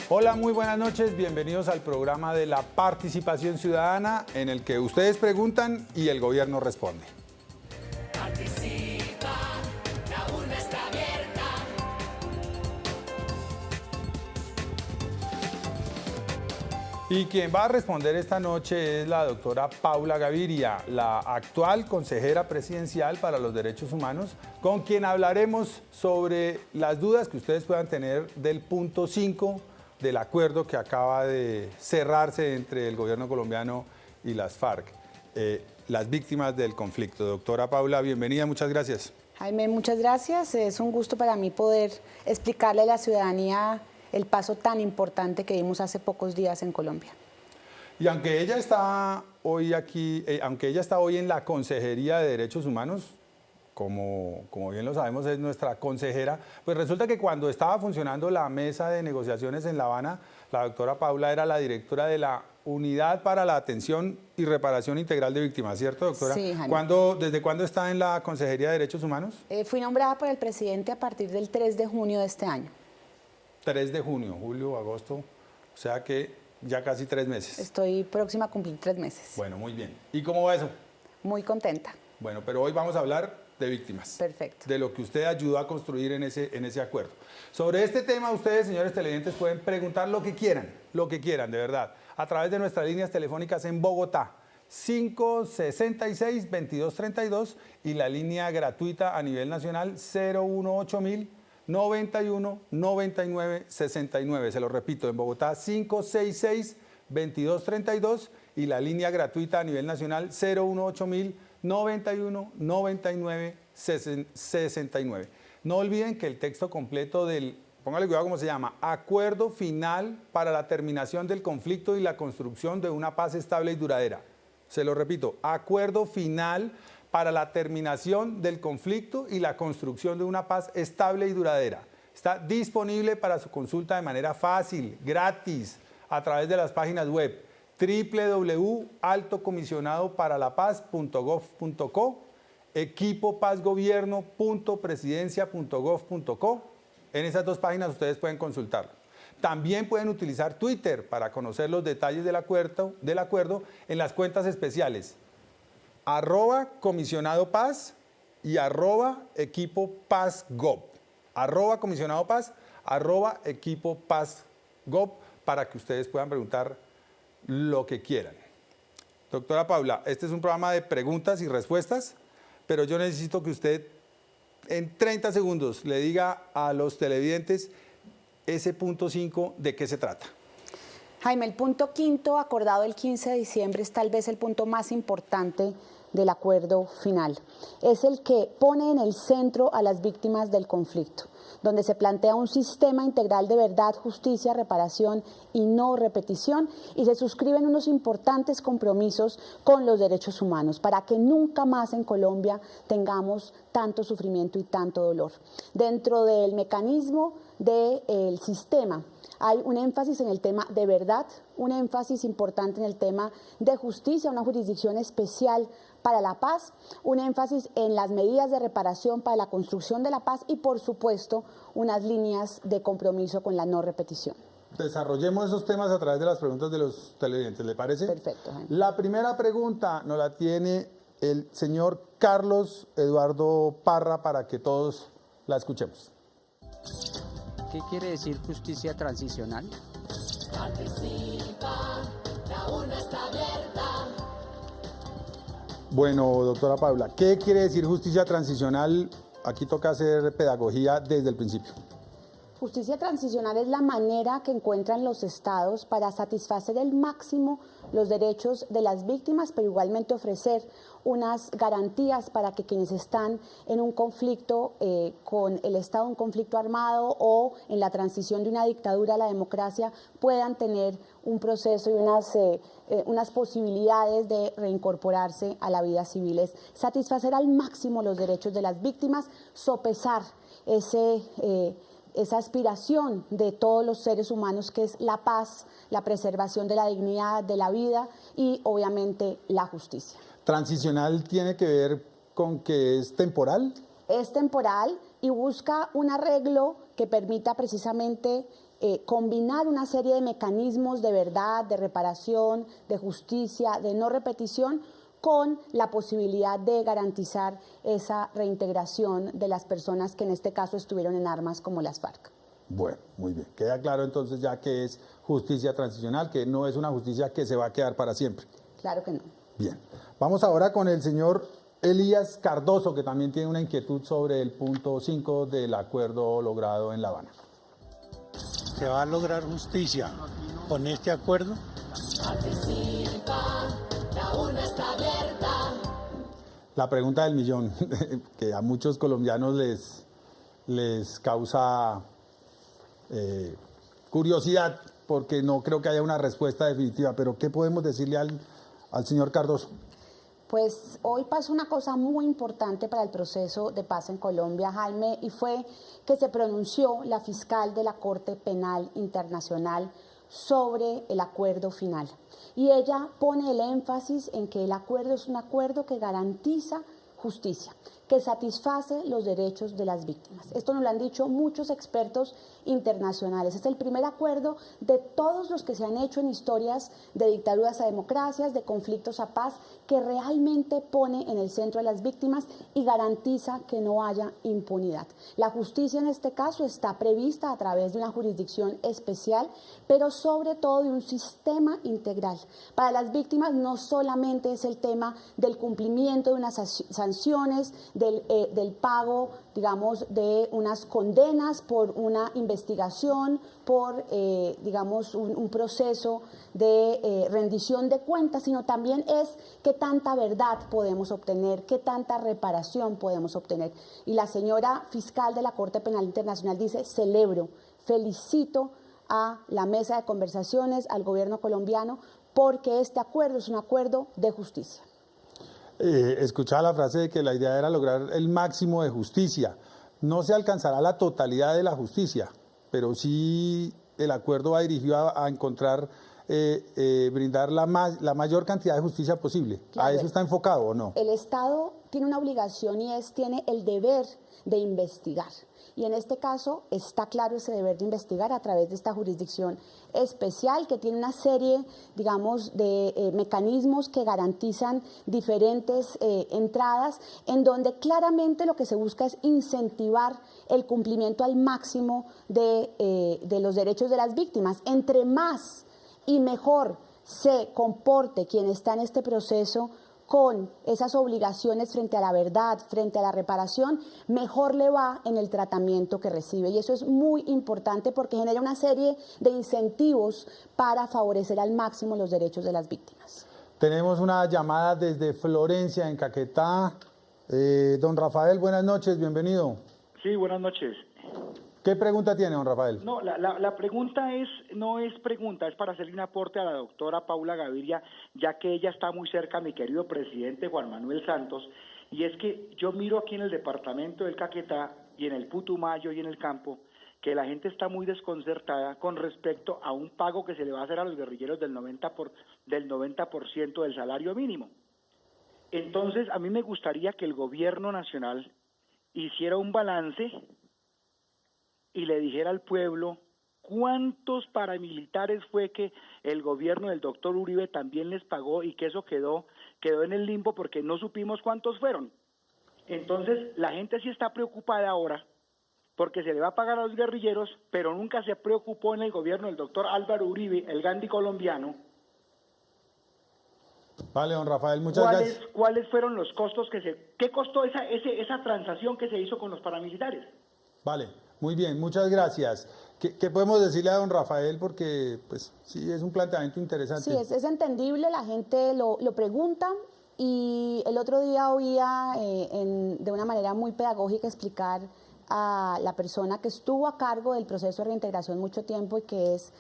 Hola, muy buenas noches, bienvenidos al programa de la participación ciudadana en el que ustedes preguntan y el gobierno responde. Participa, la urna está abierta. Y quien va a responder esta noche es la doctora Paula Gaviria, la actual consejera presidencial para los derechos humanos, con quien hablaremos sobre las dudas que ustedes puedan tener del punto 5 del acuerdo que acaba de cerrarse entre el gobierno colombiano y las FARC, las víctimas del conflicto. Doctora Paula, bienvenida, muchas gracias. Jaime, muchas gracias. Es un gusto para mí poder explicarle a la ciudadanía el paso tan importante que dimos hace pocos días en Colombia. Y aunque ella está hoy aquí, aunque ella está hoy en la Consejería de Derechos Humanos, como bien lo sabemos es nuestra consejera, pues resulta que cuando estaba funcionando la mesa de negociaciones en La Habana, la doctora Paula era la directora de la Unidad para la Atención y Reparación Integral de Víctimas, ¿cierto, doctora? Sí, Jaime. ¿Desde cuándo está en la Consejería de Derechos Humanos? Fui nombrada por el presidente a partir del 3 de junio de este año. 3 de junio, julio, agosto, o sea que ya casi 3 meses. Estoy próxima a cumplir 3 meses. Bueno, muy bien. ¿Y cómo va eso? Muy contenta. Bueno, pero hoy vamos a hablar de víctimas. Perfecto. De lo que usted ayudó a construir en ese acuerdo. Sobre este tema, ustedes, señores televidentes, pueden preguntar lo que quieran, de verdad, a través de nuestras líneas telefónicas en Bogotá, 566-2232 y la línea gratuita a nivel nacional 018.000 91 99 69. Se lo repito, en Bogotá 566-2232 y la línea gratuita a nivel nacional 018.000 91 99 69. No olviden que el texto completo del, póngale cuidado cómo se llama, Acuerdo Final para la Terminación del Conflicto y la Construcción de una Paz Estable y Duradera. Se lo repito, Acuerdo Final para la Terminación del Conflicto y la Construcción de una Paz Estable y Duradera. Está disponible para su consulta de manera fácil, gratis, a través de las páginas web www.altocomisionadoparalapaz.gov.co, equipopazgobierno.presidencia.gov.co. En esas dos páginas ustedes pueden consultarlo. También pueden utilizar Twitter para conocer los detalles del acuerdo en las cuentas especiales @comisionadopaz y @equipopazgov. @comisionadopaz, @equipopazgov para que ustedes puedan preguntar lo que quieran. Doctora Paula, este es un programa de preguntas y respuestas, pero yo necesito que usted en 30 segundos le diga a los televidentes ese punto 5 de qué se trata. Jaime, el punto 5 acordado el 15 de diciembre es tal vez el punto más importante del acuerdo final. Es el que pone en el centro a las víctimas del conflicto, donde se plantea un sistema integral de verdad, justicia, reparación y no repetición, y se suscriben unos importantes compromisos con los derechos humanos para que nunca más en Colombia tengamos tanto sufrimiento y tanto dolor. Dentro del mecanismo del sistema hay un énfasis en el tema de verdad, un énfasis importante en el tema de justicia, una jurisdicción especial para la paz, un énfasis en las medidas de reparación para la construcción de la paz y, por supuesto, unas líneas de compromiso con la no repetición. Desarrollemos esos temas a través de las preguntas de los televidentes, ¿le parece? Perfecto, Jaime. La primera pregunta nos la tiene el señor Carlos Eduardo Parra para que todos la escuchemos. ¿Qué quiere decir justicia transicional? Participa, la urna está abierta. Bueno, doctora Paula, ¿qué quiere decir justicia transicional? Aquí toca hacer pedagogía desde el principio. Justicia transicional es la manera que encuentran los estados para satisfacer al máximo los derechos de las víctimas, pero igualmente ofrecer unas garantías para que quienes están en un conflicto con el Estado, un conflicto armado o en la transición de una dictadura a la democracia, puedan tener un proceso y unas posibilidades de reincorporarse a la vida civil. Es satisfacer al máximo los derechos de las víctimas, sopesar esa aspiración de todos los seres humanos que es la paz, la preservación de la dignidad, de la vida y obviamente la justicia. ¿Transicional tiene que ver con que es temporal? Es temporal y busca un arreglo que permita precisamente combinar una serie de mecanismos de verdad, de reparación, de justicia, de no repetición, con la posibilidad de garantizar esa reintegración de las personas que en este caso estuvieron en armas como las FARC. Bueno, muy bien. Queda claro entonces ya que es justicia transicional, que no es una justicia que se va a quedar para siempre. Claro que no. Bien. Vamos ahora con el señor Elías Cardoso, que también tiene una inquietud sobre el punto 5 del acuerdo logrado en La Habana. ¿Se va a lograr justicia con este acuerdo? Participa, la urna está abierta. La pregunta del millón, que a muchos colombianos les causa curiosidad, porque no creo que haya una respuesta definitiva, pero ¿qué podemos decirle al señor Cardoso? Pues hoy pasó una cosa muy importante para el proceso de paz en Colombia, Jaime, y fue que se pronunció la fiscal de la Corte Penal Internacional sobre el acuerdo final. Y ella pone el énfasis en que el acuerdo es un acuerdo que garantiza justicia, que satisface los derechos de las víctimas. Esto nos lo han dicho muchos expertos internacionales. Es el primer acuerdo de todos los que se han hecho en historias de dictaduras a democracias, de conflictos a paz, que realmente pone en el centro a las víctimas y garantiza que no haya impunidad. La justicia en este caso está prevista a través de una jurisdicción especial, pero sobre todo de un sistema integral. Para las víctimas no solamente es el tema del cumplimiento de unas sanciones, del pago, digamos, de unas condenas por una investigación, por, digamos, un proceso de rendición de cuentas, sino también es qué tanta verdad podemos obtener, qué tanta reparación podemos obtener. Y la señora fiscal de la Corte Penal Internacional dice: celebro, felicito a la mesa de conversaciones, al gobierno colombiano, porque este acuerdo es un acuerdo de justicia. Escuchaba la frase de que la idea era lograr el máximo de justicia. No se alcanzará la totalidad de la justicia, pero sí el acuerdo va dirigido a encontrar, brindar la mayor cantidad de justicia posible. Claro. ¿A eso está enfocado o no? El Estado tiene una obligación y tiene el deber de investigar. Y en este caso está claro ese deber de investigar a través de esta jurisdicción especial que tiene una serie, digamos, de mecanismos que garantizan diferentes entradas, en donde claramente lo que se busca es incentivar el cumplimiento al máximo de los derechos de las víctimas. Entre más y mejor se comporte quien está en este proceso con esas obligaciones frente a la verdad, frente a la reparación, mejor le va en el tratamiento que recibe. Y eso es muy importante porque genera una serie de incentivos para favorecer al máximo los derechos de las víctimas. Tenemos una llamada desde Florencia, en Caquetá. Don Rafael, buenas noches, bienvenido. Sí, buenas noches. ¿Qué pregunta tiene, don Rafael? No, la pregunta no es pregunta, es para hacerle un aporte a la doctora Paula Gaviria, ya que ella está muy cerca a mi querido presidente Juan Manuel Santos, y es que yo miro aquí en el departamento del Caquetá y en el Putumayo y en el campo, que la gente está muy desconcertada con respecto a un pago que se le va a hacer a los guerrilleros del 90% del salario mínimo. Entonces, a mí me gustaría que el gobierno nacional hiciera un balance y le dijera al pueblo cuántos paramilitares fue que el gobierno del doctor Uribe también les pagó y que eso quedó en el limbo porque no supimos cuántos fueron. Entonces, la gente sí está preocupada ahora porque se le va a pagar a los guerrilleros, pero nunca se preocupó en el gobierno del doctor Álvaro Uribe, el Gandhi colombiano. Vale, don Rafael, muchas gracias. ¿Cuáles fueron los costos qué costó esa transacción que se hizo con los paramilitares? Vale, muy bien, muchas gracias. ¿Qué podemos decirle a don Rafael? Porque, pues, sí, es un planteamiento interesante. Sí, es entendible, la gente lo pregunta, y el otro día oía de una manera muy pedagógica explicar a la persona que estuvo a cargo del proceso de reintegración mucho tiempo y que es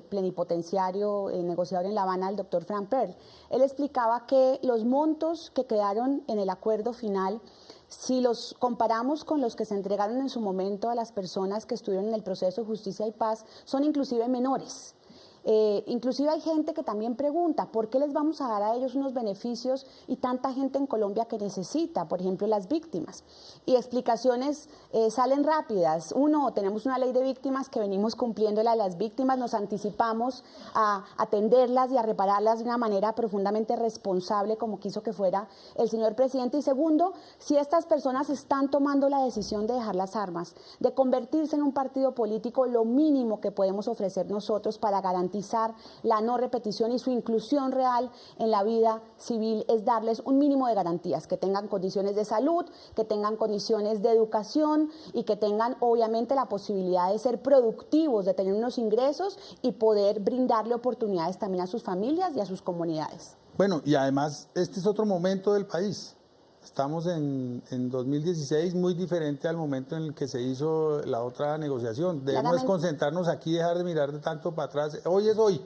plenipotenciario, negociador en La Habana, el doctor Frank Perl. Él explicaba que los montos que quedaron en el acuerdo final, si los comparamos con los que se entregaron en su momento a las personas que estuvieron en el proceso de justicia y paz, son inclusive menores. Inclusive hay gente que también pregunta, ¿por qué les vamos a dar a ellos unos beneficios y tanta gente en Colombia que necesita? Por ejemplo, las víctimas. Y explicaciones salen rápidas. Uno, tenemos una ley de víctimas que venimos cumpliéndola a las víctimas, nos anticipamos a atenderlas y a repararlas de una manera profundamente responsable, como quiso que fuera el señor presidente. Y segundo, si estas personas están tomando la decisión de dejar las armas, de convertirse en un partido político, lo mínimo que podemos ofrecer nosotros para garantizar la no repetición y su inclusión real en la vida civil es darles un mínimo de garantías, que tengan condiciones de salud, que tengan condiciones de educación y que tengan obviamente la posibilidad de ser productivos, de tener unos ingresos y poder brindarle oportunidades también a sus familias y a sus comunidades. Bueno, y además este es otro momento del país. Estamos en 2016, muy diferente al momento en el que se hizo la otra negociación. Debemos concentrarnos aquí y dejar de mirar de tanto para atrás. Hoy es hoy.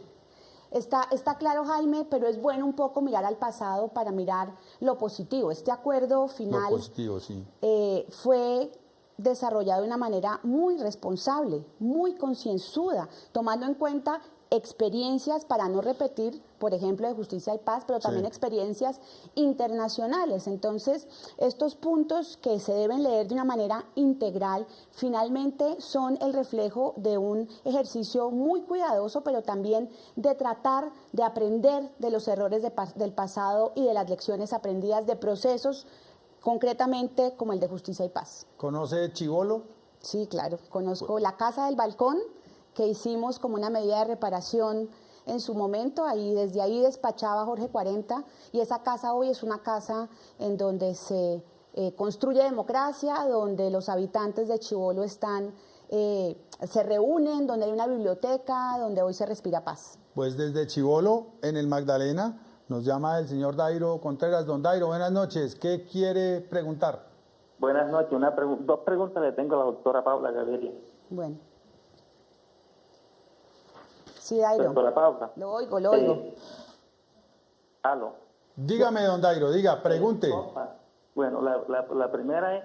Está claro, Jaime, pero es bueno un poco mirar al pasado para mirar lo positivo. Este acuerdo final lo positivo, sí. Fue desarrollado de una manera muy responsable, muy concienzuda, tomando en cuenta experiencias para no repetir, por ejemplo, de Justicia y Paz, pero también experiencias internacionales. Entonces, estos puntos que se deben leer de una manera integral, finalmente son el reflejo de un ejercicio muy cuidadoso, pero también de tratar de aprender de los errores del pasado y de las lecciones aprendidas de procesos, concretamente como el de Justicia y Paz. ¿Conoce Chivolo? Sí, claro, conozco la Casa del Balcón, que hicimos como una medida de reparación en su momento, desde ahí despachaba Jorge 40, y esa casa hoy es una casa en donde se construye democracia, donde los habitantes de Chivolo se reúnen, donde hay una biblioteca, donde hoy se respira paz. Pues desde Chivolo, en el Magdalena, nos llama el señor Dairo Contreras. Don Dairo, buenas noches, ¿qué quiere preguntar? Buenas noches, dos preguntas le tengo a la doctora Paula Gaviria. Bueno. Sí, Dairo. Doctora Paula. Lo oigo. Aló. Dígame, don Dairo, pregunte. Bueno, la primera es,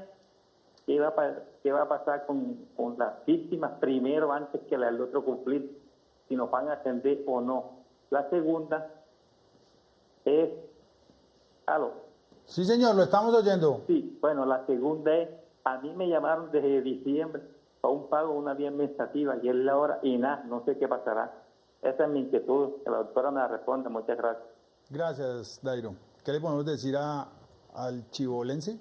¿qué va a pasar con las víctimas primero antes que el otro conflicto? Si nos van a atender o no. La segunda es... Aló. Sí, señor, lo estamos oyendo. Sí, bueno, la segunda es, a mí me llamaron desde diciembre para un pago de una vía administrativa y es la hora y nada, no sé qué pasará. Esa es mi inquietud, que la doctora me la responda. Muchas gracias. Gracias, Dairo. ¿Qué le podemos decir al chivolense?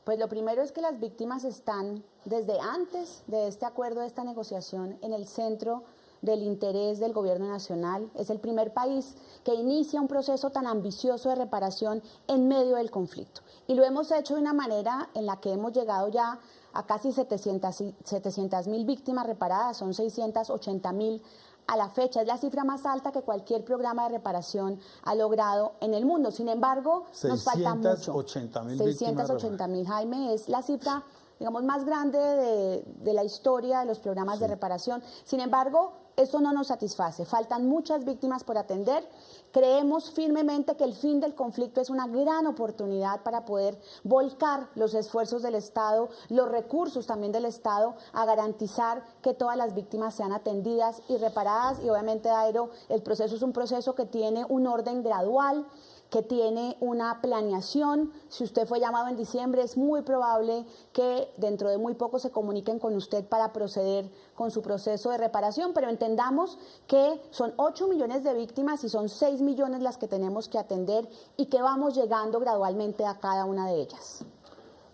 Pues lo primero es que las víctimas están desde antes de este acuerdo, de esta negociación, en el centro del interés del gobierno nacional. Es el primer país que inicia un proceso tan ambicioso de reparación en medio del conflicto. Y lo hemos hecho de una manera en la que hemos llegado ya a casi 700.000 víctimas reparadas, son 680.000 a la fecha. Es la cifra más alta que cualquier programa de reparación ha logrado en el mundo. Sin embargo, nos falta mucho. 680.000, Jaime, es la cifra, digamos, más grande de la historia de los programas de reparación. Sin embargo, eso no nos satisface. Faltan muchas víctimas por atender. Creemos firmemente que el fin del conflicto es una gran oportunidad para poder volcar los esfuerzos del Estado, los recursos también del Estado, a garantizar que todas las víctimas sean atendidas y reparadas. Y obviamente, Dairo, el proceso es un proceso que tiene un orden gradual, que tiene una planeación. Si usted fue llamado en diciembre, es muy probable que dentro de muy poco se comuniquen con usted para proceder con su proceso de reparación, pero entendamos que son 8 millones de víctimas y son 6 millones las que tenemos que atender y que vamos llegando gradualmente a cada una de ellas.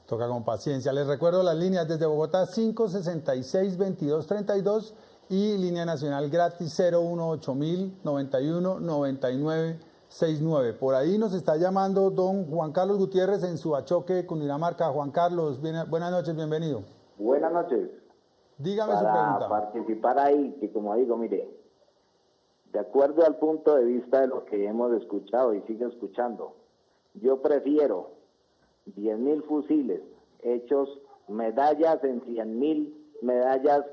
Toca con paciencia. Les recuerdo las líneas desde Bogotá 566-2232 y línea nacional gratis 018-091-9969. Por ahí nos está llamando don Juan Carlos Gutiérrez en Subachoque, Cundinamarca. Juan Carlos, buenas noches, bienvenido. Buenas noches. Dígame su pregunta. Para participar ahí, que como digo, mire, de acuerdo al punto de vista de lo que hemos escuchado y sigo escuchando, yo prefiero 10.000 fusiles hechos medallas en 100.000 medallas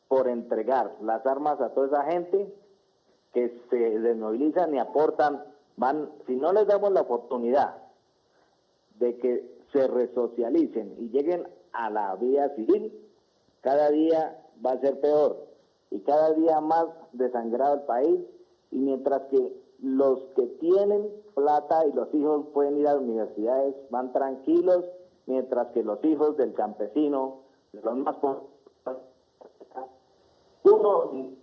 por entregar las armas a toda esa gente que se desmovilizan y aportan, si no les damos la oportunidad de que se resocialicen y lleguen a la vida civil, cada día va a ser peor. y cada día más desangrado el país, y mientras que los que tienen plata y los hijos pueden ir a las universidades van tranquilos, mientras que los hijos del campesino, de los más pobres, uno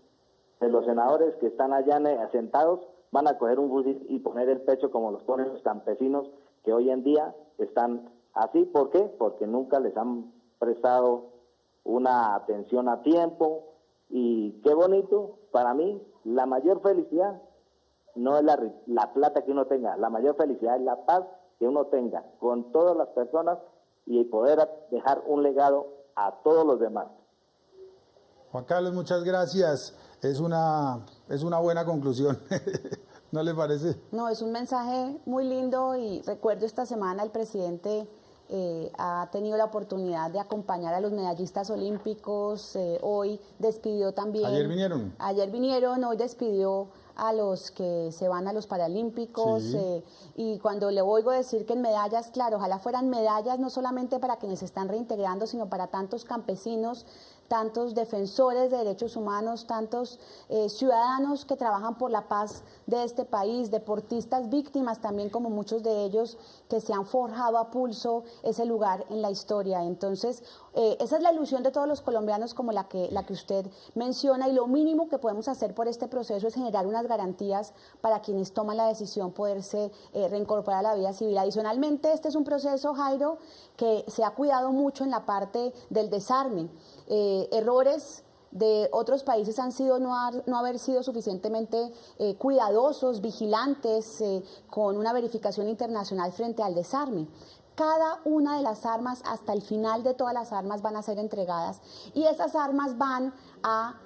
de los senadores que están allá sentados van a coger un fusil y poner el pecho como los ponen los campesinos que hoy en día están así. ¿Por qué? Porque nunca les han prestado una atención a tiempo. Y qué bonito, para mí, la mayor felicidad no es la plata que uno tenga, la mayor felicidad es la paz que uno tenga con todas las personas y poder dejar un legado a todos los demás. Juan Carlos, muchas gracias. Es una buena conclusión. ¿No le parece? No, es un mensaje muy lindo y recuerdo esta semana el presidente ha tenido la oportunidad de acompañar a los medallistas olímpicos, hoy despidió también... ¿Ayer vinieron? Ayer vinieron, hoy despidió a los que se van a los Paralímpicos, sí. Y cuando le oigo decir que en medallas, claro, ojalá fueran medallas no solamente para quienes se están reintegrando, sino para tantos campesinos, tantos defensores de derechos humanos, tantos ciudadanos que trabajan por la paz de este país, deportistas víctimas también, como muchos de ellos que se han forjado a pulso ese lugar en la historia. Entonces, esa es la ilusión de todos los colombianos, como la que usted menciona, y lo mínimo que podemos hacer por este proceso es generar unas garantías para quienes toman la decisión poderse reincorporar a la vida civil. Adicionalmente, este es un proceso, Jairo, que se ha cuidado mucho en la parte del desarme. Errores de otros países han sido no haber sido suficientemente cuidadosos, vigilantes, con una verificación internacional frente al desarme. Cada una de las armas, hasta el final de todas las armas, van a ser entregadas, y esas armas van a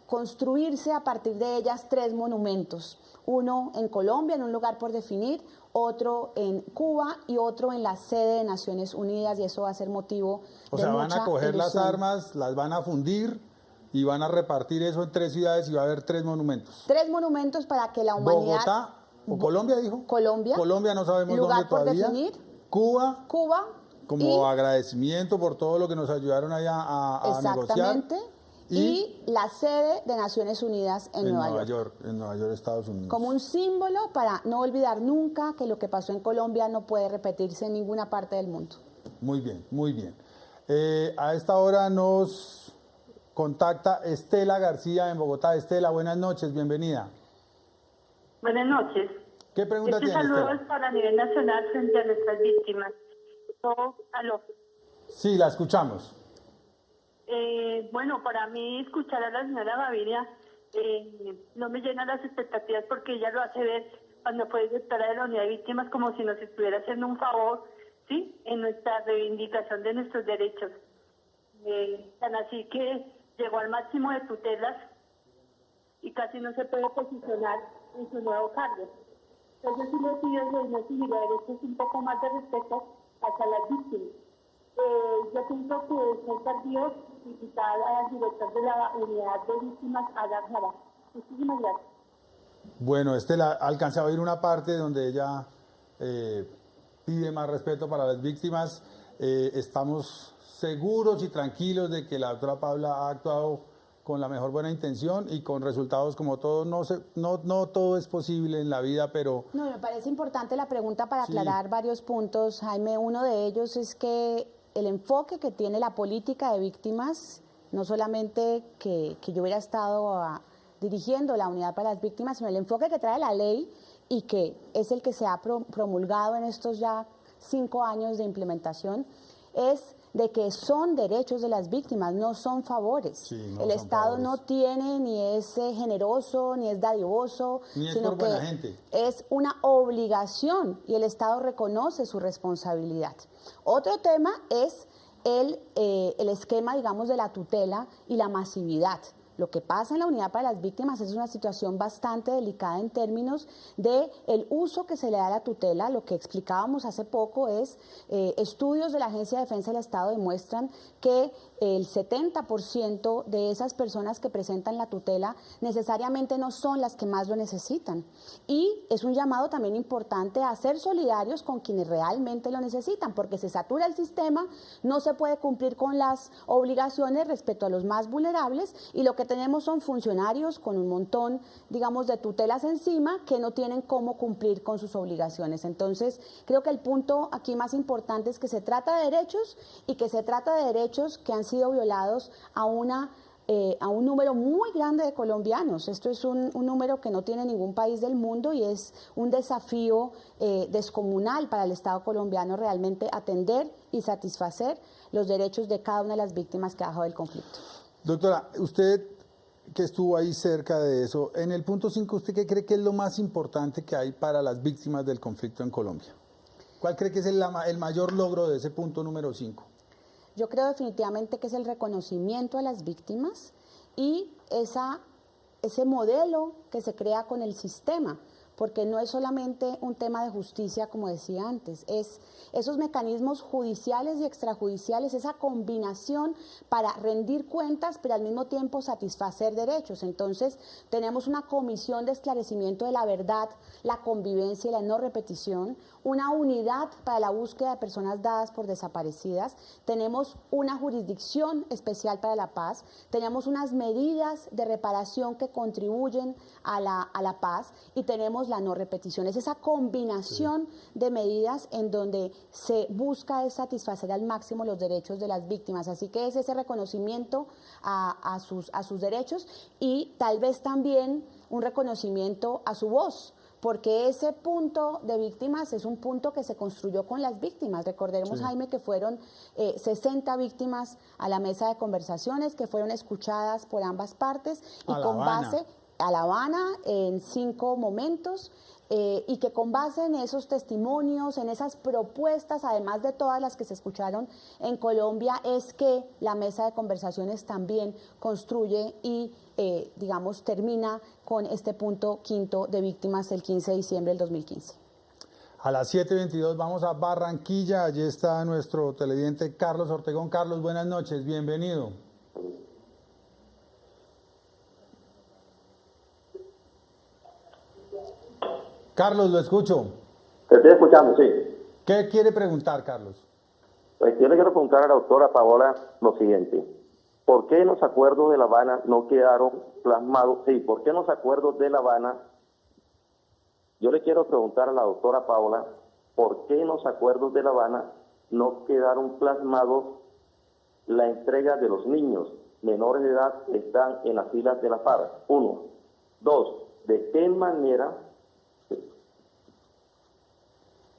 construirse a partir de ellas 3 monumentos. Uno en Colombia, en un lugar por definir, otro en Cuba y otro en la sede de Naciones Unidas, y eso va a ser motivo O de sea, mucha van a coger las ilusión. armas, las van a fundir y van a repartir eso en 3 ciudades y va a haber 3 monumentos. 3 monumentos para que la humanidad... Bogotá, ¿o Colombia dijo? Colombia. Colombia no sabemos Lugar dónde por todavía. definir. Cuba, Cuba. como y, agradecimiento por todo lo que nos ayudaron allá a negociar. exactamente. Y la sede de Naciones Unidas en Nueva York. En Nueva York, Estados Unidos. Como un símbolo para no olvidar nunca que lo que pasó en Colombia no puede repetirse en ninguna parte del mundo. Muy bien, muy bien. A esta hora nos contacta Estela García en Bogotá. Estela, buenas noches, bienvenida. Buenas noches. ¿Qué pregunta tiene, saludo Estela? es para nivel nacional frente a nuestras víctimas. Aló. Sí, la escuchamos. Bueno, para mí escuchar a la señora Gaviria no me llena las expectativas, porque ella lo hace ver cuando fue directora de la unidad de víctimas como si nos estuviera haciendo un favor, ¿sí?, en nuestra reivindicación de nuestros derechos. Tan así que llegó al máximo de tutelas y casi no se puede posicionar en su nuevo cargo. Entonces sí le pido a los derechos un poco más de respeto hacia las víctimas. Yo pienso que es tardío visitar al director de la unidad de víctimas, Alan Jara. Muchísimas gracias. Bueno, Estela, alcancé a oír una parte donde ella pide más respeto para las víctimas. Estamos seguros y tranquilos de que la doctora Paula ha actuado con la mejor buena intención y con resultados como todo. No todo es posible en la vida, pero... No, me parece importante la pregunta para Sí. aclarar varios puntos, Jaime. Uno de ellos es que el enfoque que tiene la política de víctimas, no solamente que yo hubiera estado dirigiendo la unidad para las víctimas, sino el enfoque que trae la ley y que es el que se ha promulgado en estos ya 5 años de implementación, es de que son derechos de las víctimas, no son favores. Sí, no el son Estado favores. no tiene, ni es generoso, ni es dadivoso, Ni es sino por que buena gente. es una obligación y el Estado reconoce su responsabilidad. Otro tema es el esquema, digamos, de la tutela y la masividad. Lo que pasa en la unidad para las víctimas es una situación bastante delicada en términos de el uso que se le da a la tutela. Lo que explicábamos hace poco es, estudios de la Agencia de Defensa del Estado demuestran que el 70% de esas personas que presentan la tutela necesariamente no son las que más lo necesitan. Y es un llamado también importante a ser solidarios con quienes realmente lo necesitan, porque se satura el sistema, no se puede cumplir con las obligaciones respecto a los más vulnerables, y lo que tenemos son funcionarios con un montón, digamos, de tutelas encima que no tienen cómo cumplir con sus obligaciones. Entonces, creo que el punto aquí más importante es que se trata de derechos, y que se trata de derechos que han sido violados a un número muy grande de colombianos. Esto es un número que no tiene ningún país del mundo, y es un desafío descomunal para el Estado colombiano realmente atender y satisfacer los derechos de cada una de las víctimas que ha dejado el conflicto. Doctora, usted que estuvo ahí cerca de eso, en el punto 5, ¿usted qué cree que es lo más importante que hay para las víctimas del conflicto en Colombia? ¿Cuál cree que es el mayor logro de ese punto número 5? Yo creo definitivamente que es el reconocimiento a las víctimas y ese modelo que se crea con el sistema, porque no es solamente un tema de justicia, como decía antes, es esos mecanismos judiciales y extrajudiciales, esa combinación para rendir cuentas, pero al mismo tiempo satisfacer derechos. Entonces, tenemos una comisión de esclarecimiento de la verdad, la convivencia y la no repetición, una unidad para la búsqueda de personas dadas por desaparecidas, tenemos una jurisdicción especial para la paz, tenemos unas medidas de reparación que contribuyen a la paz, y tenemos la no repetición. Es esa combinación de medidas en donde se busca es satisfacer al máximo los derechos de las víctimas. Así que es ese reconocimiento a sus derechos, y tal vez también un reconocimiento a su voz, porque ese punto de víctimas es un punto que se construyó con las víctimas. Recordemos, sí, Jaime, que fueron 60 víctimas a la mesa de conversaciones, que fueron escuchadas por ambas partes, y con base a La Habana en 5 momentos, y que con base en esos testimonios, en esas propuestas, además de todas las que se escucharon en Colombia, es que la mesa de conversaciones también construye y, digamos, termina con este punto 5 de víctimas el 15 de diciembre del 2015. A las 7:22 vamos a Barranquilla. Allí está nuestro televidente Carlos Ortegón. Carlos, buenas noches, bienvenido. Carlos, lo escucho. Te estoy escuchando, sí. ¿Qué quiere preguntar, Carlos? Pues yo le quiero preguntar a la doctora Paola lo siguiente. ¿Por qué los acuerdos de La Habana no quedaron plasmados? Sí, ¿por qué los acuerdos de La Habana? Yo le quiero preguntar a la doctora Paola, ¿por qué en los acuerdos de La Habana no quedaron plasmados la entrega de los niños menores de edad que están en las filas de la FARC? 1. 2. ¿De qué manera?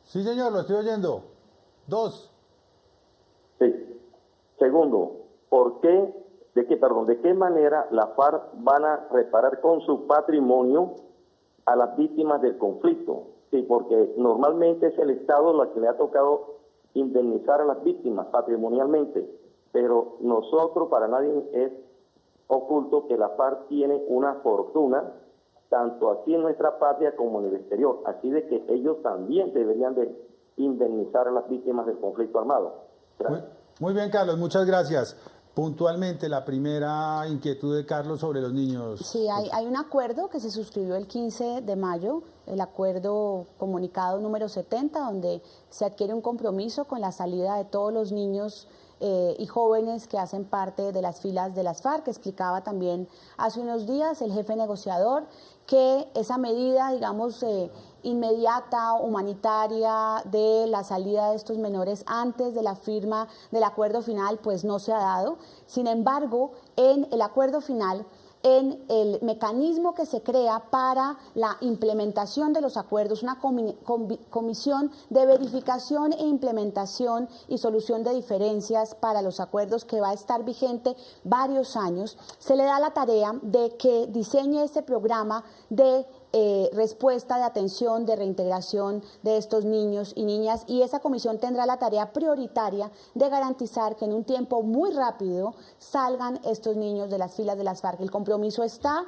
Sí, señor, lo estoy oyendo. 2. Sí. Segundo, ¿de qué manera la FARC van a reparar con su patrimonio a las víctimas del conflicto? Sí, porque normalmente es el Estado lo que le ha tocado indemnizar a las víctimas patrimonialmente, pero nosotros, para nadie es oculto que la FARC tiene una fortuna tanto aquí en nuestra patria como en el exterior, así de que ellos también deberían de indemnizar a las víctimas del conflicto armado. Muy bien, Carlos, muchas gracias. Puntualmente, la primera inquietud de Carlos sobre los niños. Sí, hay un acuerdo que se suscribió el 15 de mayo, el acuerdo comunicado número 70, donde se adquiere un compromiso con la salida de todos los niños y jóvenes que hacen parte de las filas de las FARC. Explicaba también hace unos días el jefe negociador que esa medida, digamos, inmediata, humanitaria, de la salida de estos menores antes de la firma del acuerdo final, pues no se ha dado. Sin embargo, en el acuerdo final, en el mecanismo que se crea para la implementación de los acuerdos, una comisión de verificación e implementación y solución de diferencias para los acuerdos, que va a estar vigente varios años, se le da la tarea de que diseñe ese programa de respuesta de atención, de reintegración de estos niños y niñas, y esa comisión tendrá la tarea prioritaria de garantizar que en un tiempo muy rápido salgan estos niños de las filas de las FARC. El compromiso está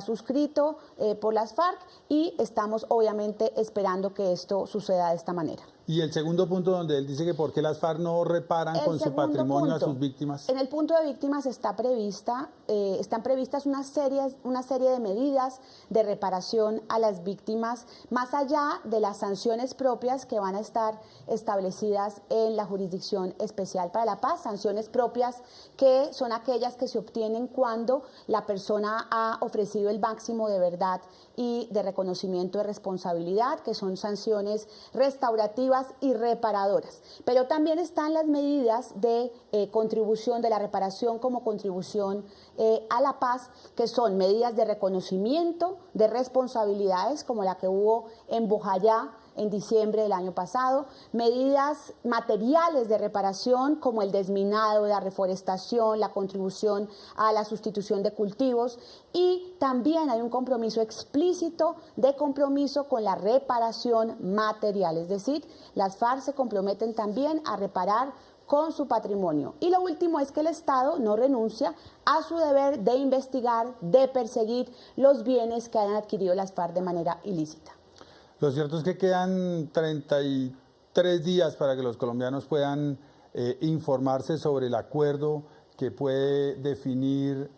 suscrito por las FARC y estamos obviamente esperando que esto suceda de esta manera. Y el segundo punto donde él dice que por qué las FARC no reparan con su patrimonio a sus víctimas. En el punto de víctimas están previstas una serie de medidas de reparación a las víctimas, más allá de las sanciones propias que van a estar establecidas en la Jurisdicción Especial para la Paz, sanciones propias que son aquellas que se obtienen cuando la persona ha ofrecido el máximo de verdad y de reconocimiento de responsabilidad, que son sanciones restaurativas y reparadoras. Pero también están las medidas de contribución, de la reparación como contribución a la paz, que son medidas de reconocimiento de responsabilidades, como la que hubo en Bojayá en diciembre del año pasado, medidas materiales de reparación como el desminado, la reforestación, la contribución a la sustitución de cultivos, y también hay un compromiso explícito de compromiso con la reparación material, es decir, las FARC se comprometen también a reparar con su patrimonio. Y lo último es que el Estado no renuncia a su deber de investigar, de perseguir los bienes que hayan adquirido las FARC de manera ilícita. Lo cierto es que quedan 33 días para que los colombianos puedan informarse sobre el acuerdo que puede definir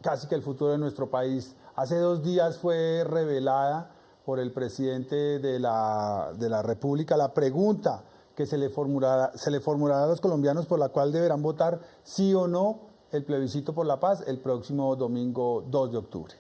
casi que el futuro de nuestro país. Hace 2 días fue revelada por el presidente de la República la pregunta que se le formulará a los colombianos por la cual deberán votar sí o no el plebiscito por la paz el próximo domingo 2 de octubre.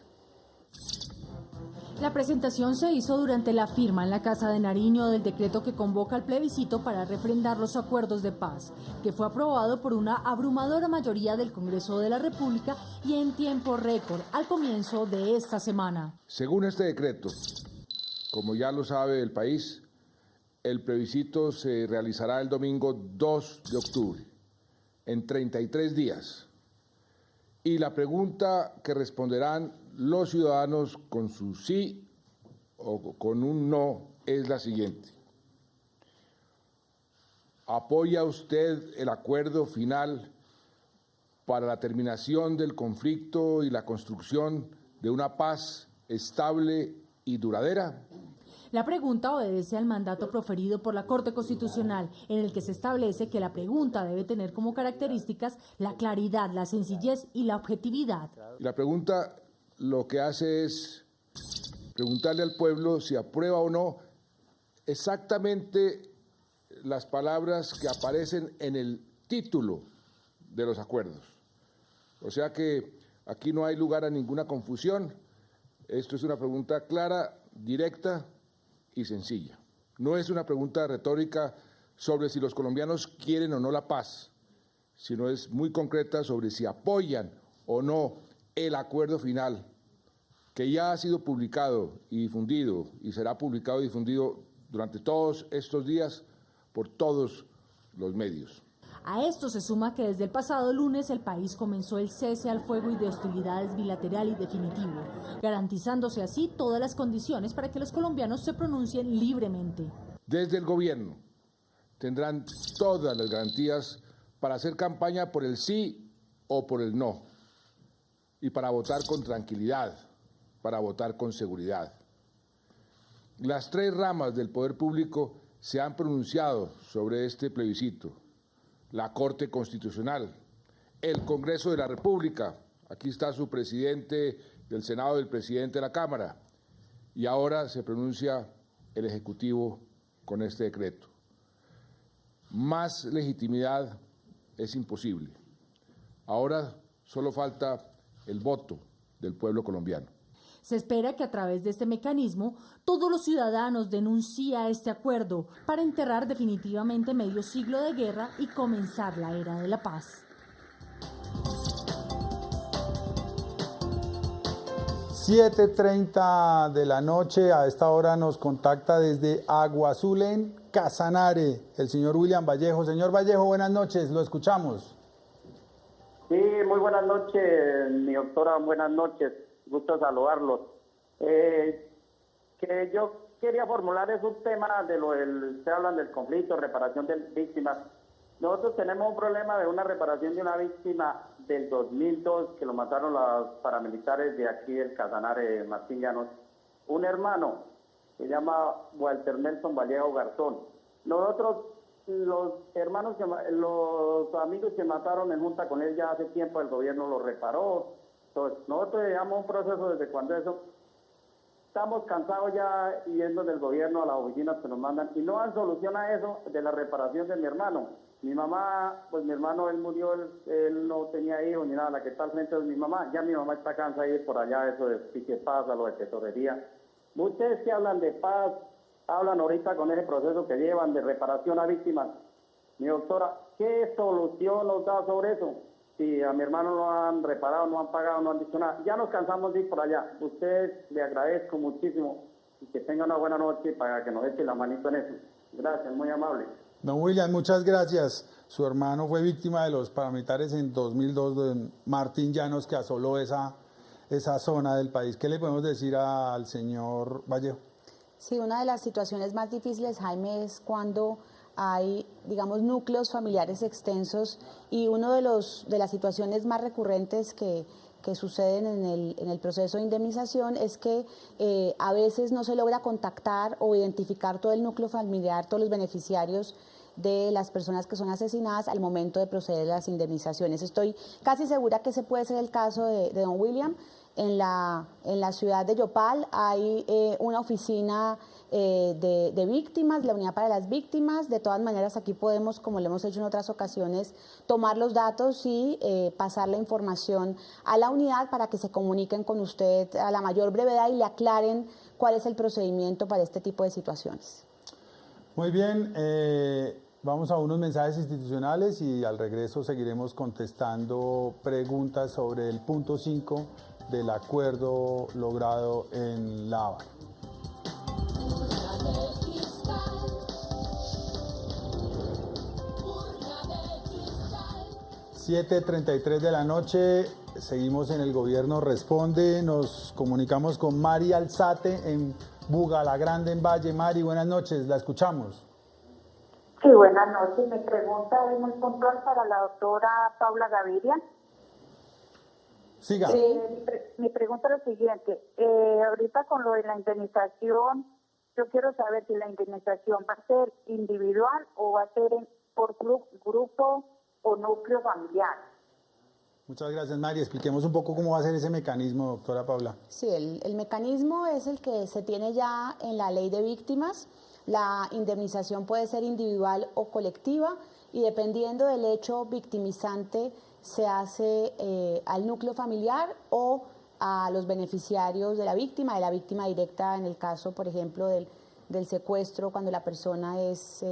La presentación se hizo durante la firma en la Casa de Nariño del decreto que convoca al plebiscito para refrendar los acuerdos de paz, que fue aprobado por una abrumadora mayoría del Congreso de la República y en tiempo récord al comienzo de esta semana. Según este decreto, como ya lo sabe el país, el plebiscito se realizará el domingo 2 de octubre, en 33 días. Y la pregunta que responderán los ciudadanos con su sí o con un no es la siguiente. ¿Apoya usted el acuerdo final para la terminación del conflicto y la construcción de una paz estable y duradera? La pregunta obedece al mandato proferido por la Corte Constitucional, en el que se establece que la pregunta debe tener como características la claridad, la sencillez y la objetividad. La pregunta lo que hace es preguntarle al pueblo si aprueba o no exactamente las palabras que aparecen en el título de los acuerdos. O sea que aquí no hay lugar a ninguna confusión. Esto es una pregunta clara, directa y sencilla. No es una pregunta retórica sobre si los colombianos quieren o no la paz, sino es muy concreta sobre si apoyan o no el acuerdo final, que ya ha sido publicado y difundido y será publicado y difundido durante todos estos días por todos los medios. A esto se suma que desde el pasado lunes el país comenzó el cese al fuego y de hostilidades bilateral y definitivo, garantizándose así todas las condiciones para que los colombianos se pronuncien libremente. Desde el gobierno tendrán todas las garantías para hacer campaña por el sí o por el no, y para votar con tranquilidad, para votar con seguridad. Las 3 ramas del poder público se han pronunciado sobre este plebiscito. La Corte Constitucional, el Congreso de la República, aquí está su presidente del Senado y el presidente de la Cámara, y ahora se pronuncia el Ejecutivo con este decreto. Más legitimidad es imposible. Ahora solo falta el voto del pueblo colombiano. Se espera que a través de este mecanismo todos los ciudadanos den un sí a este acuerdo para enterrar definitivamente medio siglo de guerra y comenzar la era de la paz. 7:30 de la noche, a esta hora nos contacta desde Agua Azul en Casanare el señor William Vallejo. Señor Vallejo, buenas noches, lo escuchamos. Sí, muy buenas noches, mi doctora, buenas noches. gusto saludarlos. Que yo quería formular es un tema de ustedes hablan del conflicto, reparación de víctimas. Nosotros tenemos un problema de una reparación de una víctima del 2002 que lo mataron los paramilitares de aquí del Casanare, Martín Llanos. Un hermano, se llama Walter Nelson Vallejo Garzón. Nosotros, los hermanos, los amigos que mataron en junta con él ya hace tiempo, el gobierno lo reparó. Entonces, nosotros llevamos un proceso desde cuando eso. Estamos cansados ya yendo del gobierno a las oficinas que nos mandan y no dan solución a eso de la reparación de mi hermano. Mi mamá, pues mi hermano, él murió, él no tenía hijos ni nada, la que está al frente de mi mamá. Ya mi mamá está cansada de ir por allá, eso de pique pasa, lo de tesorería. Ustedes que hablan de paz, hablan ahorita con ese proceso que llevan de reparación a víctimas. Mi doctora, ¿qué solución nos da sobre eso? Si a mi hermano no han reparado, no han pagado, no han dicho nada. Ya nos cansamos de ir por allá. Ustedes le agradezco muchísimo y que tengan una buena noche para que nos eche la manito en eso. Gracias, muy amable. Don William, muchas gracias. Su hermano fue víctima de los paramilitares en 2002 de Martín Llanos, que asoló esa zona del país. ¿Qué le podemos decir al señor Vallejo? Sí, una de las situaciones más difíciles, Jaime, es cuando hay, digamos, núcleos familiares extensos y uno de las situaciones más recurrentes que suceden en el proceso de indemnización es que a veces no se logra contactar o identificar todo el núcleo familiar, todos los beneficiarios de las personas que son asesinadas al momento de proceder a las indemnizaciones. Estoy casi segura que ese puede ser el caso de don William. En la ciudad de Yopal hay una oficina de víctimas, la unidad para las víctimas. De todas maneras, aquí podemos, como lo hemos hecho en otras ocasiones, tomar los datos y pasar la información a la unidad para que se comuniquen con usted a la mayor brevedad y le aclaren cuál es el procedimiento para este tipo de situaciones. Muy bien, vamos a unos mensajes institucionales y al regreso seguiremos contestando preguntas sobre el punto 5 del acuerdo logrado en La Habana. 7:33 de la noche, seguimos en El Gobierno Responde, nos comunicamos con Mari Alzate en Bugalagrande, en Valle. Mari, buenas noches, la escuchamos. Sí, buenas noches. Mi pregunta es muy puntual para la doctora Paula Gaviria. Siga. Mi pregunta es la siguiente. Ahorita con lo de la indemnización, yo quiero saber si la indemnización va a ser individual o va a ser por grupo o núcleo familiar. Muchas gracias, Mari. Expliquemos un poco cómo va a ser ese mecanismo, doctora Paula. Sí, el mecanismo es el que se tiene ya en la ley de víctimas. La indemnización puede ser individual o colectiva y dependiendo del hecho victimizante se hace al núcleo familiar o a los beneficiarios de la víctima directa en el caso, por ejemplo, del secuestro cuando la persona es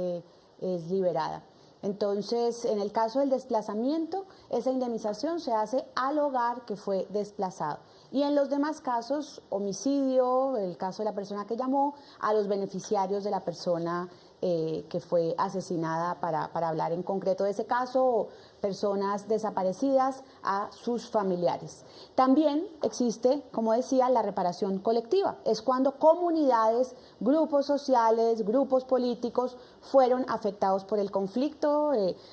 liberada. Entonces, en el caso del desplazamiento, esa indemnización se hace al hogar que fue desplazado. Y en los demás casos, homicidio, el caso de la persona que llamó, a los beneficiarios de la persona que fue asesinada, para hablar en concreto de ese caso, o personas desaparecidas, a sus familiares. También existe, como decía, la reparación colectiva. Es cuando comunidades, grupos sociales, grupos políticos fueron afectados por el conflicto.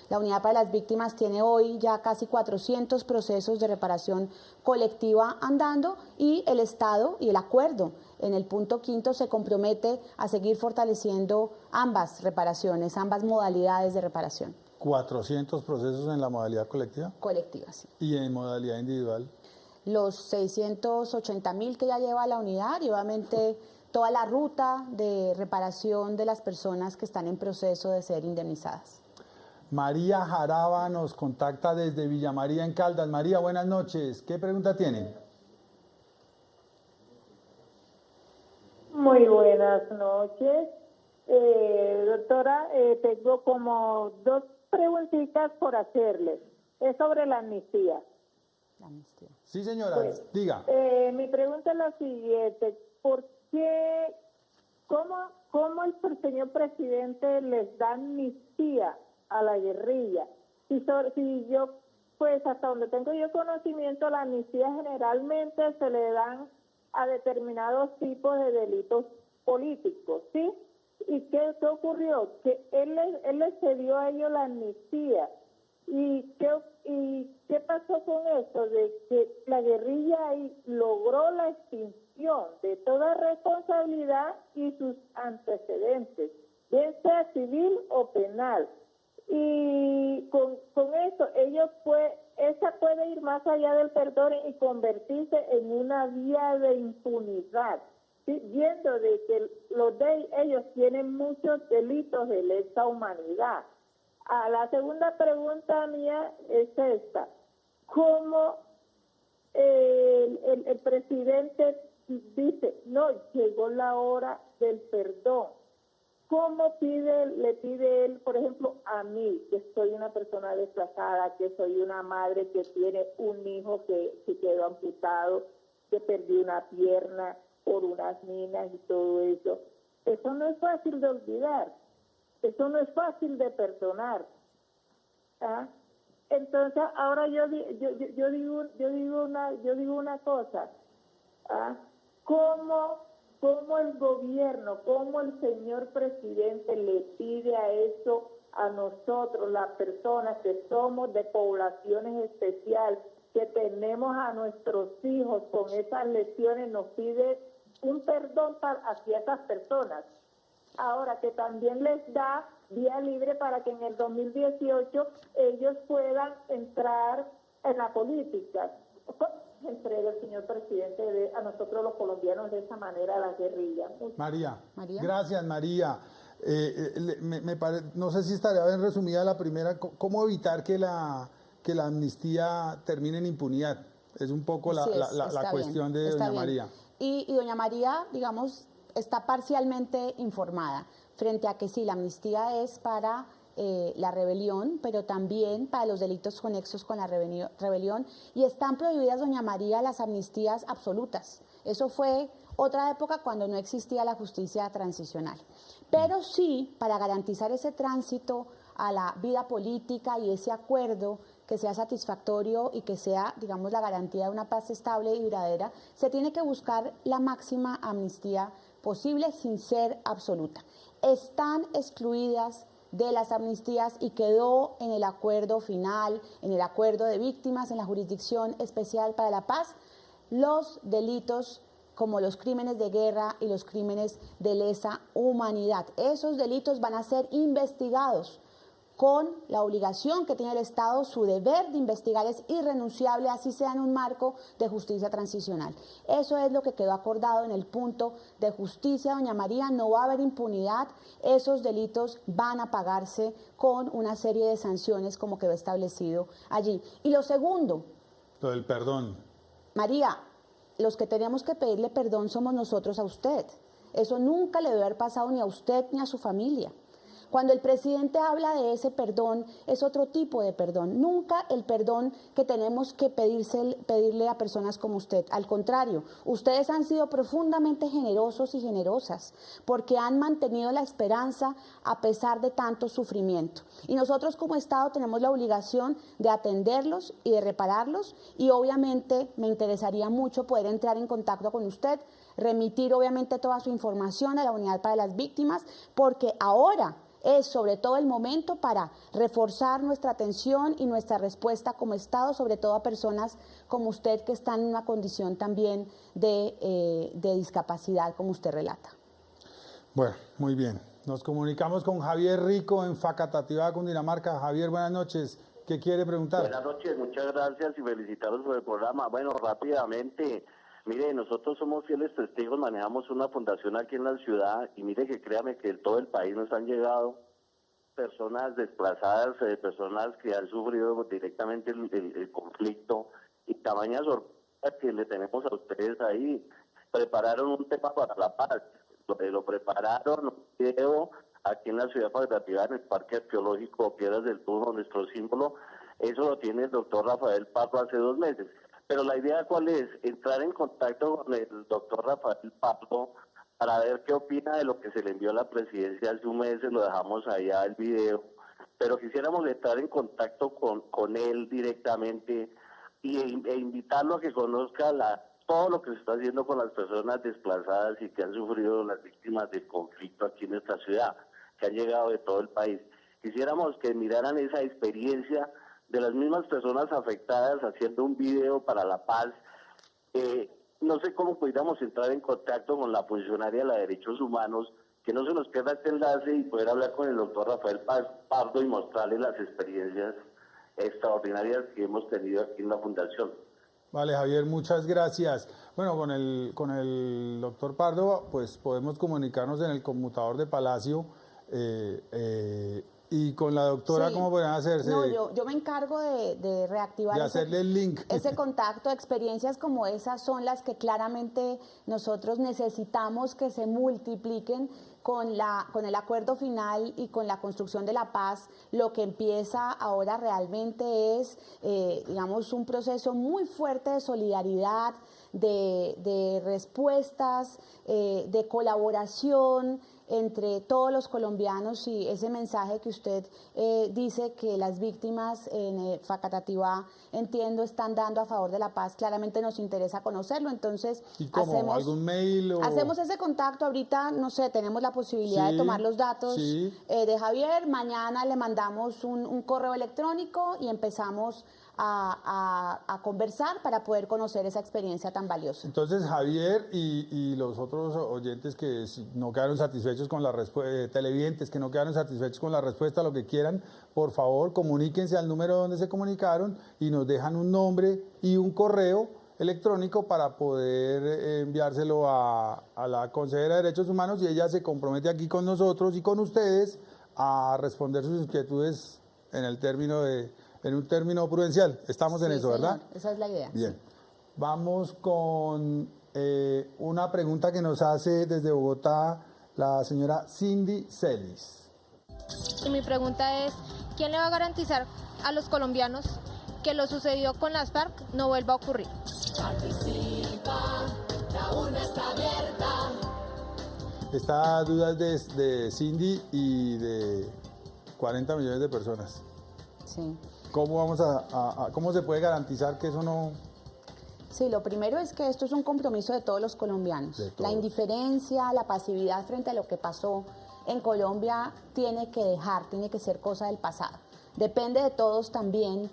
La Unidad para las Víctimas tiene hoy ya casi 400 procesos de reparación colectiva andando y el Estado y el acuerdo en el punto 5 se compromete a seguir fortaleciendo ambas reparaciones, ambas modalidades de reparación. 400 procesos en la modalidad colectiva. Colectiva, sí. ¿Y en modalidad individual? Los 680.000 que ya lleva la unidad y obviamente toda la ruta de reparación de las personas que están en proceso de ser indemnizadas. María Jaraba nos contacta desde Villa María en Caldas. María, buenas noches. ¿Qué pregunta tiene? Muy buenas noches. Doctora, tengo como dos preguntitas por hacerles. Es sobre la amnistía. Sí, señora, Pues, diga. Mi pregunta es la siguiente. ¿Por qué, cómo el señor presidente les da amnistía a la guerrilla? Si yo pues hasta donde tengo yo conocimiento, la amnistía generalmente se le dan a determinados tipos de delitos políticos, ¿sí? ¿Y qué ocurrió? Que él les cedió a ellos la amnistía. ¿Y qué pasó con eso? De que la guerrilla ahí logró la extinción de toda responsabilidad y sus antecedentes, bien sea civil o penal. Y con eso esa puede ir más allá del perdón y convertirse en una vía de impunidad, ¿sí? Viendo de que ellos tienen muchos delitos de lesa humanidad. La segunda pregunta mía es esta: ¿cómo el presidente dice, no, llegó la hora del perdón? ¿Cómo le pide él, por ejemplo, a mí, que soy una persona desplazada, que soy una madre que tiene un hijo que quedó amputado, que perdió una pierna por unas minas y todo eso? Eso no es fácil de olvidar, eso no es fácil de perdonar. ¿Ah? Entonces, ahora yo digo una cosa, ¿ah? ¿Cómo el gobierno, cómo el señor presidente le pide a eso a nosotros, las personas que somos de poblaciones especiales, que tenemos a nuestros hijos con esas lesiones, nos pide un perdón hacia esas personas? Ahora que también les da vía libre para que en el 2018 ellos puedan entrar en la política. Entrega el señor presidente a nosotros los colombianos de esa manera a la guerrilla. María. Gracias, María. No sé si estaría bien resumida la primera. ¿Cómo evitar que la amnistía termine en impunidad? Es un poco la cuestión de doña María. Y doña María, digamos, está parcialmente informada frente a que sí, la amnistía es para la rebelión, pero también para los delitos conexos con la rebelión, y están prohibidas, doña María, las amnistías absolutas. Eso fue otra época cuando no existía la justicia transicional. Pero sí, para garantizar ese tránsito a la vida política y ese acuerdo que sea satisfactorio y que sea, digamos, la garantía de una paz estable y duradera, se tiene que buscar la máxima amnistía posible sin ser absoluta. Están excluidas de las amnistías y quedó en el acuerdo final, en el acuerdo de víctimas, en la Jurisdicción Especial para la Paz, los delitos como los crímenes de guerra y los crímenes de lesa humanidad. Esos delitos van a ser investigados con la obligación que tiene el Estado, su deber de investigar es irrenunciable, así sea en un marco de justicia transicional. Eso es lo que quedó acordado en el punto de justicia, doña María, no va a haber impunidad, esos delitos van a pagarse con una serie de sanciones como quedó establecido allí. Y lo segundo. Lo del perdón. María, los que tenemos que pedirle perdón somos nosotros a usted. Eso nunca le debe haber pasado ni a usted ni a su familia. Cuando el presidente habla de ese perdón, es otro tipo de perdón. Nunca el perdón que tenemos que pedirle a personas como usted. Al contrario, ustedes han sido profundamente generosos y generosas porque han mantenido la esperanza a pesar de tanto sufrimiento. Y nosotros como Estado tenemos la obligación de atenderlos y de repararlos, y obviamente me interesaría mucho poder entrar en contacto con usted, remitir obviamente toda su información a la Unidad para las Víctimas, porque ahora es sobre todo el momento para reforzar nuestra atención y nuestra respuesta como Estado, sobre todo a personas como usted que están en una condición también de discapacidad, como usted relata. Bueno, muy bien. Nos comunicamos con Javier Rico en Facatativá, Cundinamarca. Javier, buenas noches. ¿Qué quiere preguntar? Buenas noches, muchas gracias y felicitarlos por el programa. Bueno, rápidamente, mire, nosotros somos fieles testigos, manejamos una fundación aquí en la ciudad y mire que créame que en todo el país nos han llegado personas desplazadas, personas que han sufrido directamente el conflicto, y tamaña sorpresa que le tenemos a ustedes ahí. Prepararon un tema para la paz, lo prepararon, un video aquí en la ciudad Facatativá, en el Parque Arqueológico Piedras del Turno, nuestro símbolo. Eso lo tiene el doctor Rafael Pablo hace 2 meses. Pero la idea, ¿cuál es? Entrar en contacto con el doctor Rafael Pablo para ver qué opina de lo que se le envió a la presidencia hace un mes. Lo dejamos allá el video, pero quisiéramos estar en contacto con él directamente e invitarlo a que conozca todo lo que se está haciendo con las personas desplazadas y que han sufrido las víctimas del conflicto aquí en esta ciudad, que han llegado de todo el país. Quisiéramos que miraran esa experiencia de las mismas personas afectadas haciendo un video para la paz. No sé cómo pudiéramos entrar en contacto con la funcionaria de Derechos Humanos, que no se nos pierda este enlace y poder hablar con el doctor Rafael Pardo y mostrarle las experiencias extraordinarias que hemos tenido aquí en la Fundación. Vale, Javier, muchas gracias. Bueno, con el doctor Pardo, pues podemos comunicarnos en el conmutador de Palacio y con la doctora, Sí. ¿cómo podrían hacerse? No, yo me encargo de reactivar De hacerle el link. ese contacto. Experiencias como esas son las que claramente nosotros necesitamos que se multipliquen con el acuerdo final y con la construcción de la paz. Lo que empieza ahora realmente es, digamos, un proceso muy fuerte de solidaridad, de respuestas, de colaboración entre todos los colombianos, y ese mensaje que usted dice que las víctimas en Facatativá, entiendo, están dando a favor de la paz, claramente nos interesa conocerlo. Entonces, ¿Y cómo? ¿Algún mail o...? hacemos ese contacto ahorita, no sé, tenemos la posibilidad Sí, de tomar los datos sí. de Javier. Mañana le mandamos un correo electrónico y empezamos a conversar para poder conocer esa experiencia tan valiosa. Entonces, Javier y los otros oyentes que no quedaron satisfechos con la respuesta, televidentes que no quedaron satisfechos con la respuesta, lo que quieran, por favor, comuníquense al número donde se comunicaron y nos dejan un nombre y un correo electrónico para poder enviárselo a la consejera de Derechos Humanos, y ella se compromete aquí con nosotros y con ustedes a responder sus inquietudes en un término prudencial. Estamos en Sí, eso, ¿verdad? señor, esa es la idea. Bien. Vamos con una pregunta que nos hace desde Bogotá la señora Cindy Celis. Y mi pregunta es, ¿quién le va a garantizar a los colombianos que lo sucedido con las FARC no vuelva a ocurrir? Participa, la urna está abierta. Esta duda es de Cindy y de 40 millones de personas. Sí. ¿Cómo cómo se puede garantizar que eso no...? Sí, lo primero es que esto es un compromiso de todos los colombianos. De todos. La indiferencia, la pasividad frente a lo que pasó en Colombia tiene que ser cosa del pasado. Depende de todos también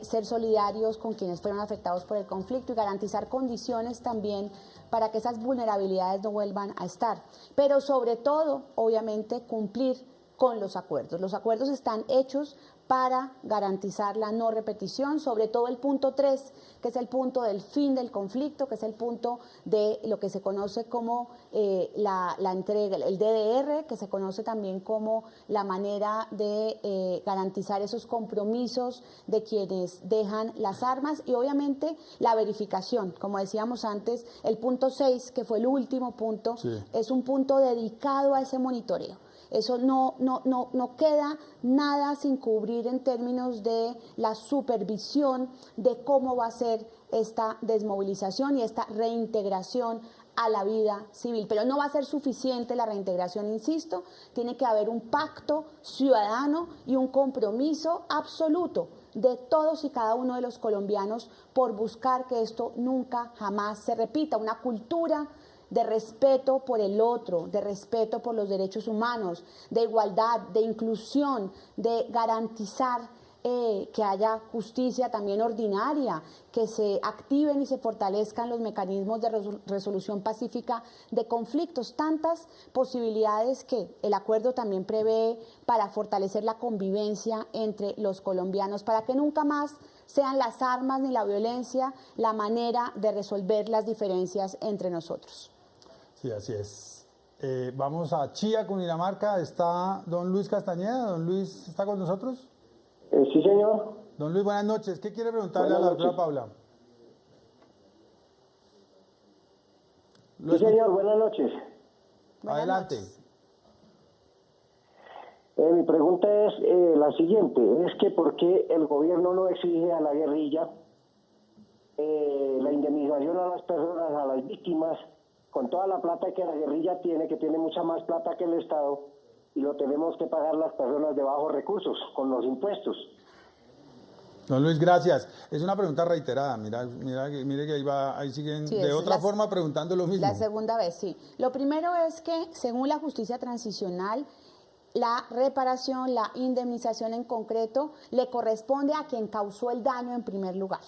ser solidarios con quienes fueron afectados por el conflicto y garantizar condiciones también para que esas vulnerabilidades no vuelvan a estar. Pero sobre todo, obviamente, cumplir con los acuerdos. Los acuerdos están hechos para garantizar la no repetición, sobre todo el punto 3, que es el punto del fin del conflicto, que es el punto de lo que se conoce como la entrega, el DDR, que se conoce también como la manera de garantizar esos compromisos de quienes dejan las armas, y obviamente la verificación. Como decíamos antes, el punto 6, que fue el último punto, Sí. es un punto dedicado a ese monitoreo. Eso no queda nada sin cubrir en términos de la supervisión de cómo va a ser esta desmovilización y esta reintegración a la vida civil. Pero no va a ser suficiente la reintegración, insisto, tiene que haber un pacto ciudadano y un compromiso absoluto de todos y cada uno de los colombianos por buscar que esto nunca, jamás se repita. Una cultura de respeto por el otro, de respeto por los derechos humanos, de igualdad, de inclusión, de garantizar que haya justicia también ordinaria, que se activen y se fortalezcan los mecanismos de resolución pacífica de conflictos. Tantas posibilidades que el acuerdo también prevé para fortalecer la convivencia entre los colombianos, para que nunca más sean las armas ni la violencia la manera de resolver las diferencias entre nosotros. Sí, así es. Vamos a Chía, Cundinamarca. Está don Luis Castañeda. Don Luis, ¿está con nosotros? Sí, señor. Don Luis, buenas noches. ¿Qué quiere preguntarle a la doctora Paula? Sí, señor, buenas noches. Adelante. Mi pregunta es la siguiente, es que ¿por qué el gobierno no exige a la guerrilla la indemnización a las personas, a las víctimas, con toda la plata que la guerrilla tiene, que tiene mucha más plata que el Estado, y lo tenemos que pagar las personas de bajos recursos con los impuestos. Don Luis, gracias. Es una pregunta reiterada. Mire que ahí siguen Sí, de otra forma preguntando lo mismo. La segunda vez, sí. Lo primero es que, según la justicia transicional, la reparación, la indemnización en concreto, le corresponde a quien causó el daño en primer lugar.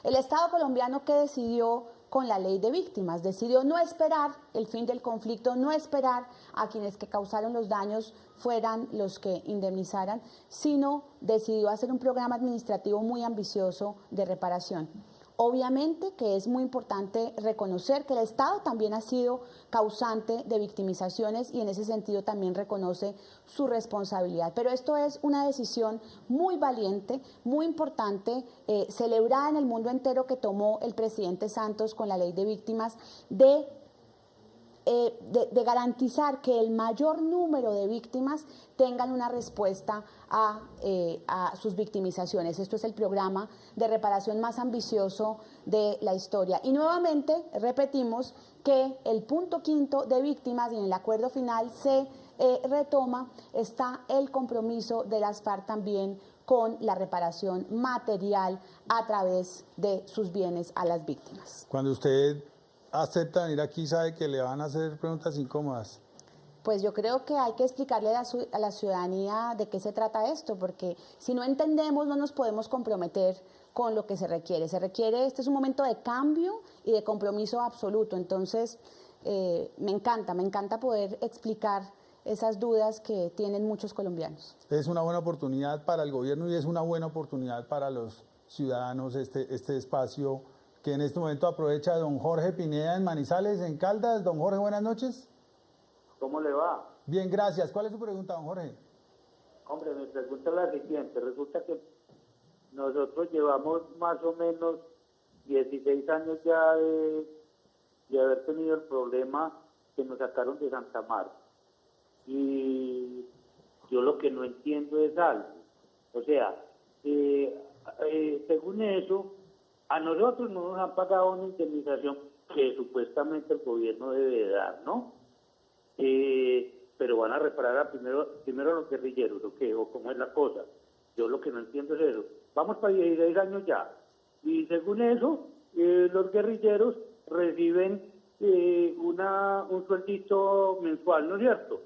El Estado colombiano, ¿qué decidió con la ley de víctimas? Decidió no esperar el fin del conflicto, no esperar a quienes que causaron los daños fueran los que indemnizaran, sino decidió hacer un programa administrativo muy ambicioso de reparación. Obviamente que es muy importante reconocer que el Estado también ha sido causante de victimizaciones y en ese sentido también reconoce su responsabilidad. Pero esto es una decisión muy valiente, muy importante, celebrada en el mundo entero, que tomó el presidente Santos con la ley de víctimas, de garantizar que el mayor número de víctimas tengan una respuesta a sus victimizaciones. Esto es el programa de reparación más ambicioso de la historia. Y nuevamente repetimos que el punto 5 de víctimas, y en el acuerdo final se retoma, está el compromiso de las FARC también con la reparación material a través de sus bienes a las víctimas. Cuando usted acepta venir aquí, sabe que le van a hacer preguntas incómodas. Pues yo creo que hay que explicarle a la ciudadanía de qué se trata esto, porque si no entendemos no nos podemos comprometer con lo que se requiere. Este es un momento de cambio y de compromiso absoluto. Entonces, me encanta poder explicar esas dudas que tienen muchos colombianos. Es una buena oportunidad para el gobierno y es una buena oportunidad para los ciudadanos este espacio que en este momento aprovecha don Jorge Pineda en Manizales, en Caldas. Don Jorge, buenas noches. ¿Cómo le va? Bien, gracias. ¿Cuál es su pregunta, don Jorge? Hombre, mi pregunta es la siguiente. Resulta que nosotros llevamos más o menos 16 años ya de haber tenido el problema que nos sacaron de Santa Marta. Y yo lo que no entiendo es algo. O sea, según eso, a nosotros no nos han pagado una indemnización que supuestamente el gobierno debe dar, ¿no? Pero van a reparar primero a los guerrilleros, ¿o qué? ¿O cómo es la cosa? Yo lo que no entiendo es eso. Vamos para 16 años ya. Y según eso, los guerrilleros reciben un sueldito mensual, ¿no es cierto?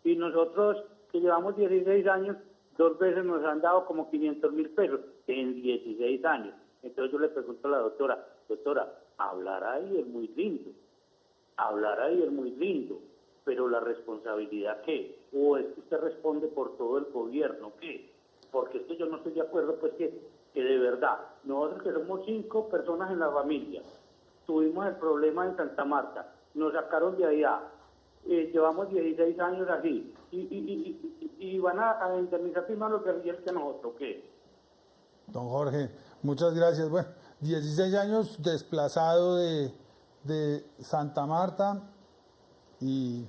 Y nosotros, que llevamos 16 años, 2 veces nos han dado como 500.000 pesos en 16 años. Entonces yo le pregunto a la doctora, hablar ahí es muy lindo, pero la responsabilidad, ¿qué? ¿O es que usted responde por todo el gobierno, qué? Porque es que yo no estoy de acuerdo, pues que de verdad, nosotros que somos 5 personas en la familia, tuvimos el problema en Santa Marta, nos sacaron de allá, llevamos 16 años así, y van a indemnizar primero a los guerrilleros que nosotros, ¿qué? Don Jorge, muchas gracias. Bueno, 16 años desplazado de Santa Marta y...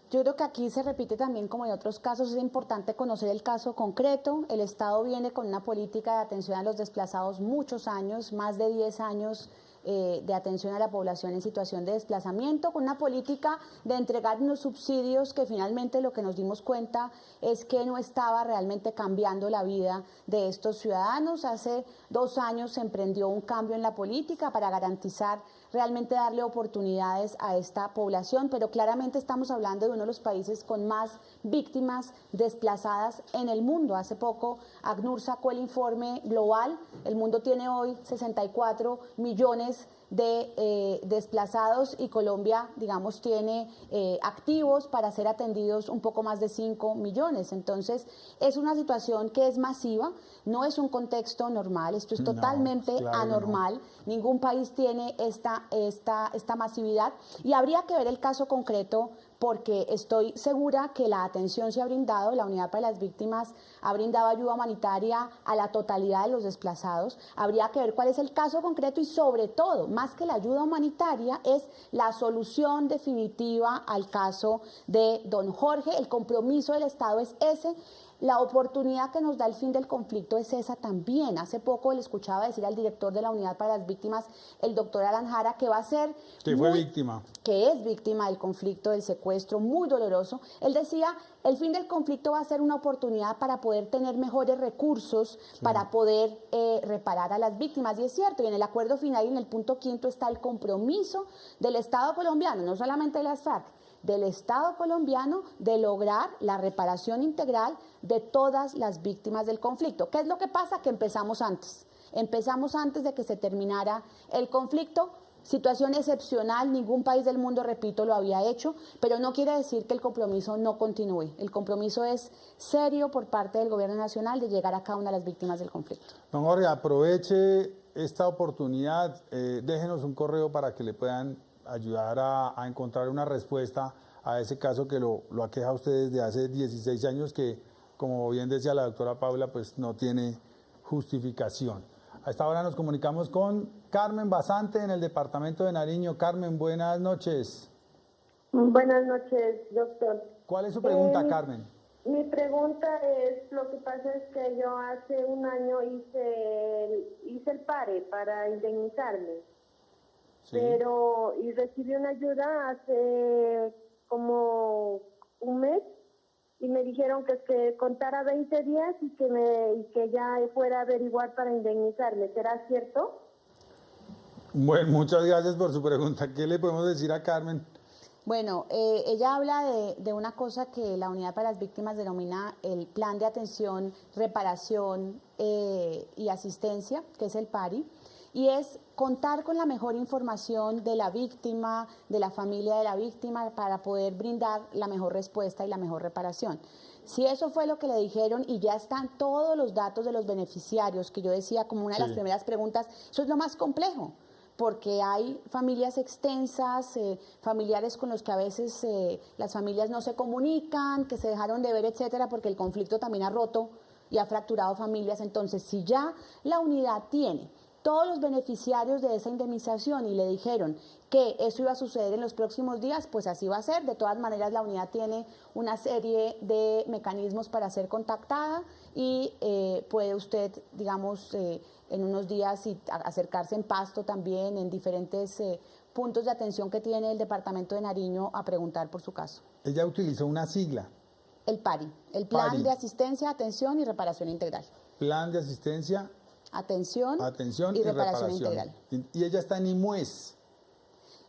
Yo creo que aquí se repite también, como en otros casos, es importante conocer el caso concreto. El Estado viene con una política de atención a los desplazados muchos años, más de 10 años de atención a la población en situación de desplazamiento, con una política de entregar unos subsidios que finalmente lo que nos dimos cuenta es que no estaba realmente cambiando la vida de estos ciudadanos. Hace 2 años se emprendió un cambio en la política para garantizar realmente darle oportunidades a esta población, pero claramente estamos hablando de uno de los países con más víctimas desplazadas en el mundo. Hace poco ACNUR sacó el informe global, el mundo tiene hoy 64 millones de desplazados y Colombia, digamos, tiene activos para ser atendidos un poco más de 5 millones. Entonces, es una situación que es masiva, no es un contexto normal, esto es totalmente anormal. Ningún país tiene esta masividad y habría que ver el caso concreto, porque estoy segura que la atención se ha brindado, la Unidad para las Víctimas ha brindado ayuda humanitaria a la totalidad de los desplazados. Habría que ver cuál es el caso concreto y, sobre todo, más que la ayuda humanitaria, es la solución definitiva al caso de don Jorge. El compromiso del Estado es ese. la oportunidad que nos da el fin del conflicto es esa también. Hace poco le escuchaba decir al director de la Unidad para las Víctimas, el doctor Alan Jara, que va a ser... Que fue víctima. Que es víctima del conflicto, del secuestro, muy doloroso. Él decía, el fin del conflicto va a ser una oportunidad para poder tener mejores recursos, para poder reparar a las víctimas. Y es cierto, y en el acuerdo final y en el punto 5 está el compromiso del Estado colombiano, no solamente de las FARC, del Estado colombiano de lograr la reparación integral de todas las víctimas del conflicto. ¿Qué es lo que pasa? Que empezamos antes de que se terminara el conflicto. Situación excepcional, ningún país del mundo, repito, lo había hecho, pero no quiere decir que el compromiso no continúe. El compromiso es serio por parte del Gobierno Nacional de llegar a cada una de las víctimas del conflicto. Don Jorge, aproveche esta oportunidad, déjenos un correo para que le puedan ayudar a encontrar una respuesta a ese caso que lo aqueja a ustedes desde hace 16 años, que, como bien decía la doctora Paula, pues no tiene justificación. A esta hora nos comunicamos con Carmen Basante en el departamento de Nariño. Carmen, buenas noches. Buenas noches, doctor. ¿Cuál es su pregunta, Carmen? Mi pregunta es, lo que pasa es que yo hace un año hice el PARE para indemnizarme, Sí. y recibí una ayuda hace como un mes y me dijeron que contara 20 días y que ya fuera a averiguar para indemnizarme. ¿Será cierto? Bueno, muchas gracias por su pregunta. ¿Qué le podemos decir a Carmen? Bueno, ella habla de una cosa que la Unidad para las Víctimas denomina el Plan de Atención, Reparación y Asistencia, que es el PARI, y es contar con la mejor información de la víctima, de la familia de la víctima, para poder brindar la mejor respuesta y la mejor reparación. Si eso fue lo que le dijeron y ya están todos los datos de los beneficiarios, que yo decía como una de las primeras preguntas, eso es lo más complejo, porque hay familias extensas, familiares con los que a veces las familias no se comunican, que se dejaron de ver, etcétera, porque el conflicto también ha roto y ha fracturado familias. Entonces, si ya la unidad tiene todos los beneficiarios de esa indemnización y le dijeron que eso iba a suceder en los próximos días, pues así va a ser. De todas maneras, la unidad tiene una serie de mecanismos para ser contactada y puede usted, digamos, en unos días acercarse en Pasto también, en diferentes puntos de atención que tiene el departamento de Nariño, a preguntar por su caso. Ella utilizó una sigla. El PARI, el Plan de Asistencia, Atención y Reparación Integral. Plan de Asistencia, Atención y reparación integral. Y ella está en IMUES.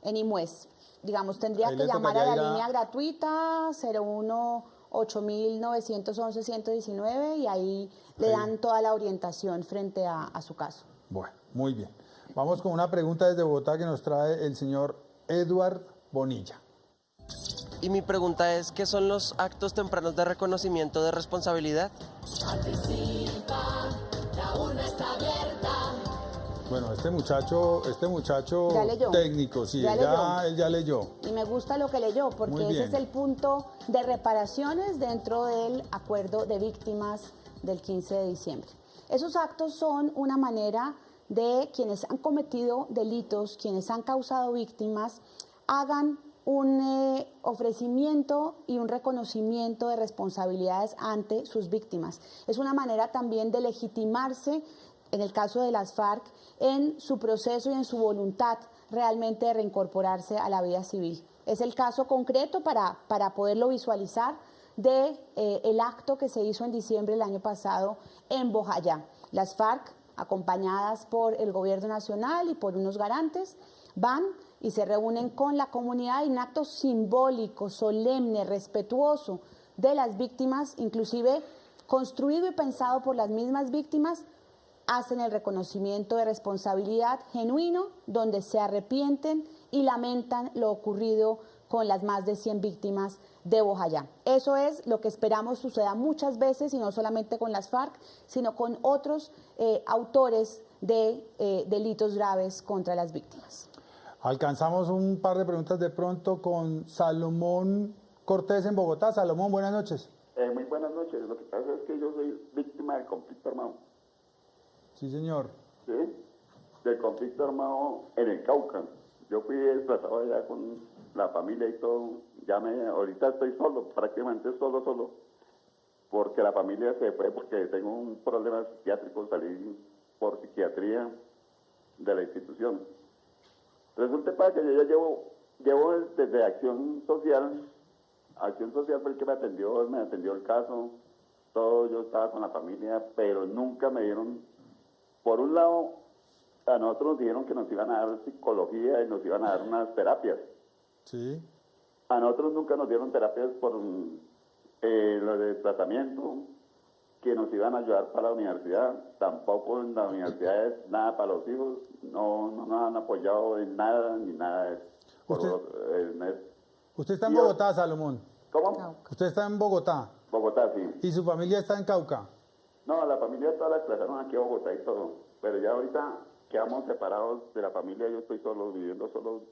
En IMUES. Digamos, tendría que llamar a la línea gratuita 01-8911-119 y ahí le dan toda la orientación frente a su caso. Bueno, muy bien. Vamos con una pregunta desde Bogotá que nos trae el señor Edward Bonilla. Y mi pregunta es, ¿qué son los actos tempranos de reconocimiento de responsabilidad? Participa, la urna está abierta. Bueno, este muchacho Ya leyó. técnico, sí, él ya leyó. Y me gusta lo que leyó, porque ese es el punto de reparaciones dentro del acuerdo de víctimas del 15 de diciembre. Esos actos son una manera de quienes han cometido delitos, quienes han causado víctimas, hagan un ofrecimiento y un reconocimiento de responsabilidades ante sus víctimas. Es una manera también de legitimarse, en el caso de las FARC, en su proceso y en su voluntad realmente de reincorporarse a la vida civil. Es el caso concreto para poderlo visualizar de el acto que se hizo en diciembre del año pasado en Bojayá. Las FARC, acompañadas por el Gobierno Nacional y por unos garantes, van y se reúnen con la comunidad en un acto simbólico, solemne, respetuoso de las víctimas, inclusive construido y pensado por las mismas víctimas, hacen el reconocimiento de responsabilidad genuino, donde se arrepienten y lamentan lo ocurrido con las más de 100 víctimas de Bojayá. Eso es lo que esperamos suceda muchas veces, y no solamente con las FARC, sino con otros autores de delitos graves contra las víctimas. Alcanzamos un par de preguntas de pronto con Salomón Cortés en Bogotá. Salomón, buenas noches. Muy buenas noches. Lo que pasa es que yo soy víctima del conflicto armado. Sí, señor. ¿Sí? Del conflicto armado en el Cauca. Yo fui desplazado allá con la familia y todo. Ahorita estoy solo, prácticamente solo. porque la familia se fue, porque tengo un problema psiquiátrico, salí por psiquiatría de la institución. Resulta que yo ya llevo desde Acción Social fue el que me atendió el caso, todo, yo estaba con la familia, pero nunca me dieron, por un lado, a nosotros nos dijeron que nos iban a dar psicología y nos iban a dar unas terapias. Sí. A nosotros nunca nos dieron terapias por lo de tratamiento, que nos iban a ayudar para la universidad, tampoco en la universidad es nada para los hijos, no nos han apoyado en nada, ni nada. ¿Usted está en Bogotá, Salomón? ¿Cómo? ¿Usted está en Bogotá? Bogotá, sí. ¿Y su familia está en Cauca? No, la familia toda la desplazaron aquí a Bogotá y todo, pero ya ahorita quedamos separados de la familia, yo estoy solo, viviendo solo,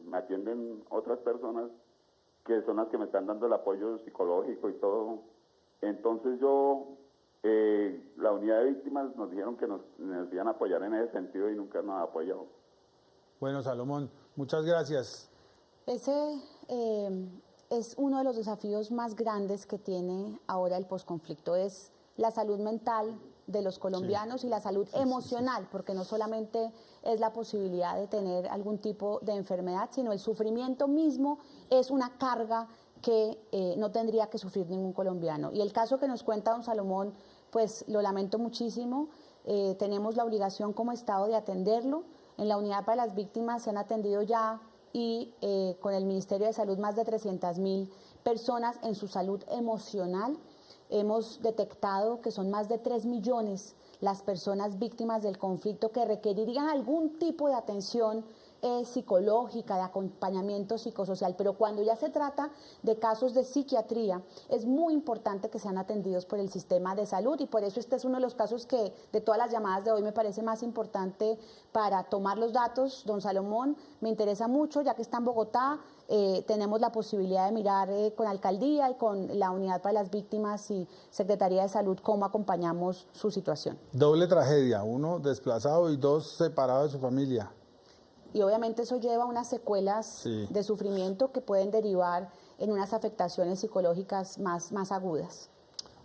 me atienden otras personas que son las que me están dando el apoyo psicológico y todo. Entonces la unidad de víctimas nos dijeron que nos iban a apoyar en ese sentido y nunca nos ha apoyado. Bueno, Salomón, muchas gracias. Ese es uno de los desafíos más grandes que tiene ahora el posconflicto, es la salud mental de los colombianos y la salud emocional, porque no solamente es la posibilidad de tener algún tipo de enfermedad, sino el sufrimiento mismo es una carga que no tendría que sufrir ningún colombiano. Y el caso que nos cuenta don Salomón, pues lo lamento muchísimo, tenemos la obligación como Estado de atenderlo. En la unidad para las víctimas se han atendido ya y con el Ministerio de Salud más de 300.000 personas en su salud emocional. Hemos detectado que son más de 3 millones las personas víctimas del conflicto que requerirían algún tipo de atención psicológica, de acompañamiento psicosocial, pero cuando ya se trata de casos de psiquiatría, es muy importante que sean atendidos por el sistema de salud y por eso este es uno de los casos que de todas las llamadas de hoy me parece más importante para tomar los datos. Don Salomón, me interesa mucho, ya que está en Bogotá, tenemos la posibilidad de mirar con alcaldía y con la unidad para las víctimas y Secretaría de Salud cómo acompañamos su situación. Doble tragedia, uno desplazado y dos separado de su familia. Y obviamente eso lleva a unas secuelas de sufrimiento que pueden derivar en unas afectaciones psicológicas más agudas.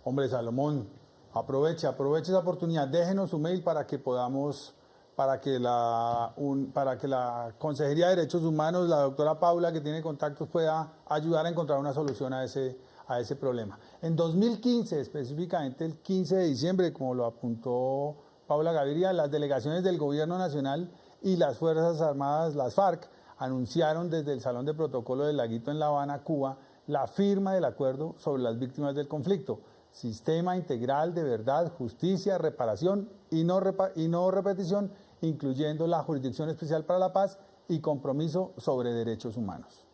Hombre, Salomón, aproveche esa oportunidad, déjenos su mail para que podamos, para que la Consejería de Derechos Humanos, la doctora Paula, que tiene contactos, pueda ayudar a encontrar una solución a ese problema. En 2015, específicamente el 15 de diciembre, como lo apuntó Paula Gaviria, las delegaciones del Gobierno Nacional y las Fuerzas Armadas, las FARC, anunciaron desde el Salón de Protocolo del Laguito en La Habana, Cuba, la firma del acuerdo sobre las víctimas del conflicto, sistema integral de verdad, justicia, reparación y no repetición, incluyendo la Jurisdicción Especial para la Paz y compromiso sobre derechos humanos.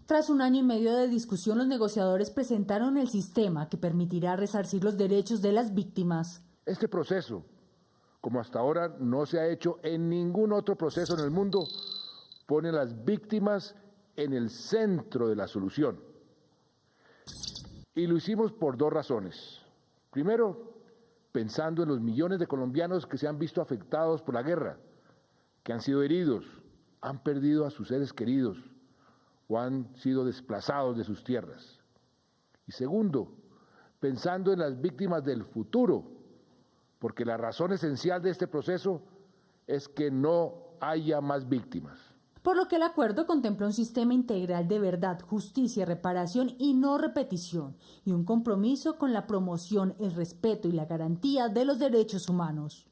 Tras 1 año y medio de discusión, los negociadores presentaron el sistema que permitirá resarcir los derechos de las víctimas. Este proceso, como hasta ahora no se ha hecho en ningún otro proceso en el mundo, pone a las víctimas en el centro de la solución. Y lo hicimos por 2 razones. Primero, pensando en los millones de colombianos que se han visto afectados por la guerra, que han sido heridos, han perdido a sus seres queridos o han sido desplazados de sus tierras. Y segundo, pensando en las víctimas del futuro, porque la razón esencial de este proceso es que no haya más víctimas. Por lo que el acuerdo contempla un sistema integral de verdad, justicia, reparación y no repetición, y un compromiso con la promoción, el respeto y la garantía de los derechos humanos.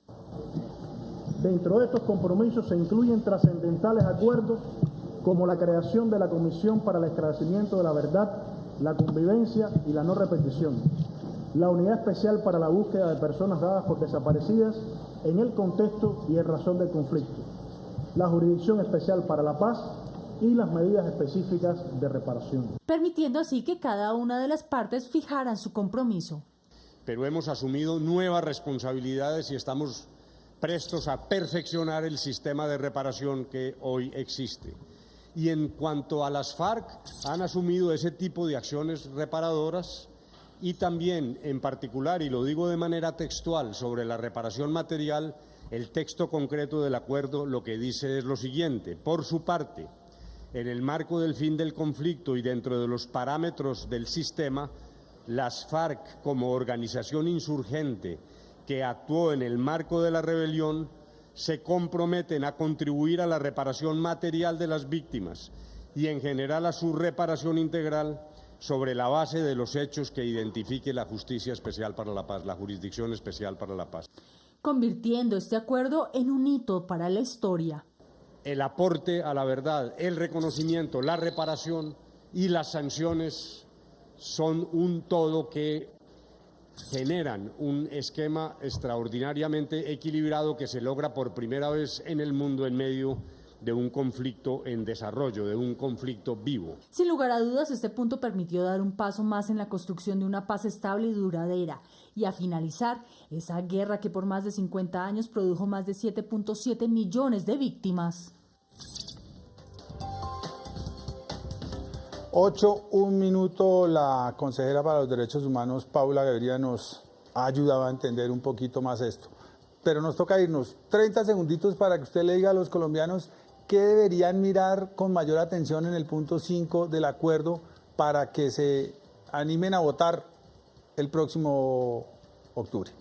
Dentro de estos compromisos se incluyen trascendentales acuerdos como la creación de la Comisión para el Esclarecimiento de la Verdad, la Convivencia y la No Repetición, la Unidad Especial para la Búsqueda de Personas dadas por desaparecidas en el contexto y en razón del conflicto, la Jurisdicción Especial para la Paz y las medidas específicas de reparación. Permitiendo así que cada una de las partes fijaran su compromiso. Pero hemos asumido nuevas responsabilidades y estamos prestos a perfeccionar el sistema de reparación que hoy existe. Y en cuanto a las FARC, han asumido ese tipo de acciones reparadoras y también, en particular, y lo digo de manera textual, sobre la reparación material, el texto concreto del acuerdo lo que dice es lo siguiente: por su parte, en el marco del fin del conflicto y dentro de los parámetros del sistema, las FARC como organización insurgente que actuó en el marco de la rebelión se comprometen a contribuir a la reparación material de las víctimas y en general a su reparación integral sobre la base de los hechos que identifique la Justicia Especial para la Paz, la Jurisdicción Especial para la Paz. Convirtiendo este acuerdo en un hito para la historia. El aporte a la verdad, el reconocimiento, la reparación y las sanciones son un todo que generan un esquema extraordinariamente equilibrado que se logra por primera vez en el mundo en medio de un conflicto en desarrollo, de un conflicto vivo. Sin lugar a dudas, este punto permitió dar un paso más en la construcción de una paz estable y duradera y a finalizar esa guerra que por más de 50 años produjo más de 7.7 millones de víctimas. 1 minuto, la consejera para los derechos humanos, Paula Gaviria, nos ha ayudado a entender un poquito más esto. Pero nos toca irnos 30 segunditos para que usted le diga a los colombianos qué deberían mirar con mayor atención en el punto 5 del acuerdo para que se animen a votar el próximo octubre.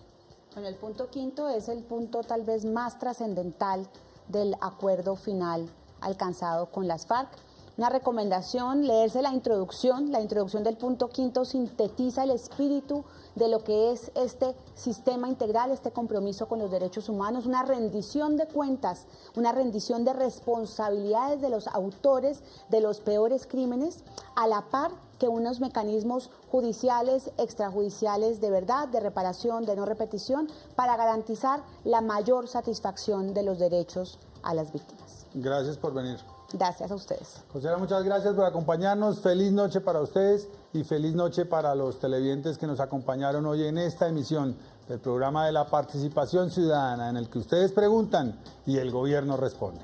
Bueno, el punto 5 es el punto tal vez más trascendental del acuerdo final alcanzado con las FARC. Una recomendación, leerse la introducción del punto 5 sintetiza el espíritu de lo que es este sistema integral, este compromiso con los derechos humanos, una rendición de cuentas, una rendición de responsabilidades de los autores de los peores crímenes, a la par que unos mecanismos judiciales, extrajudiciales de verdad, de reparación, de no repetición, para garantizar la mayor satisfacción de los derechos a las víctimas. Gracias por venir. Gracias a ustedes. Consejera, muchas gracias por acompañarnos. Feliz noche para ustedes y feliz noche para los televidentes que nos acompañaron hoy en esta emisión del programa de la participación ciudadana, en el que ustedes preguntan y el gobierno responde.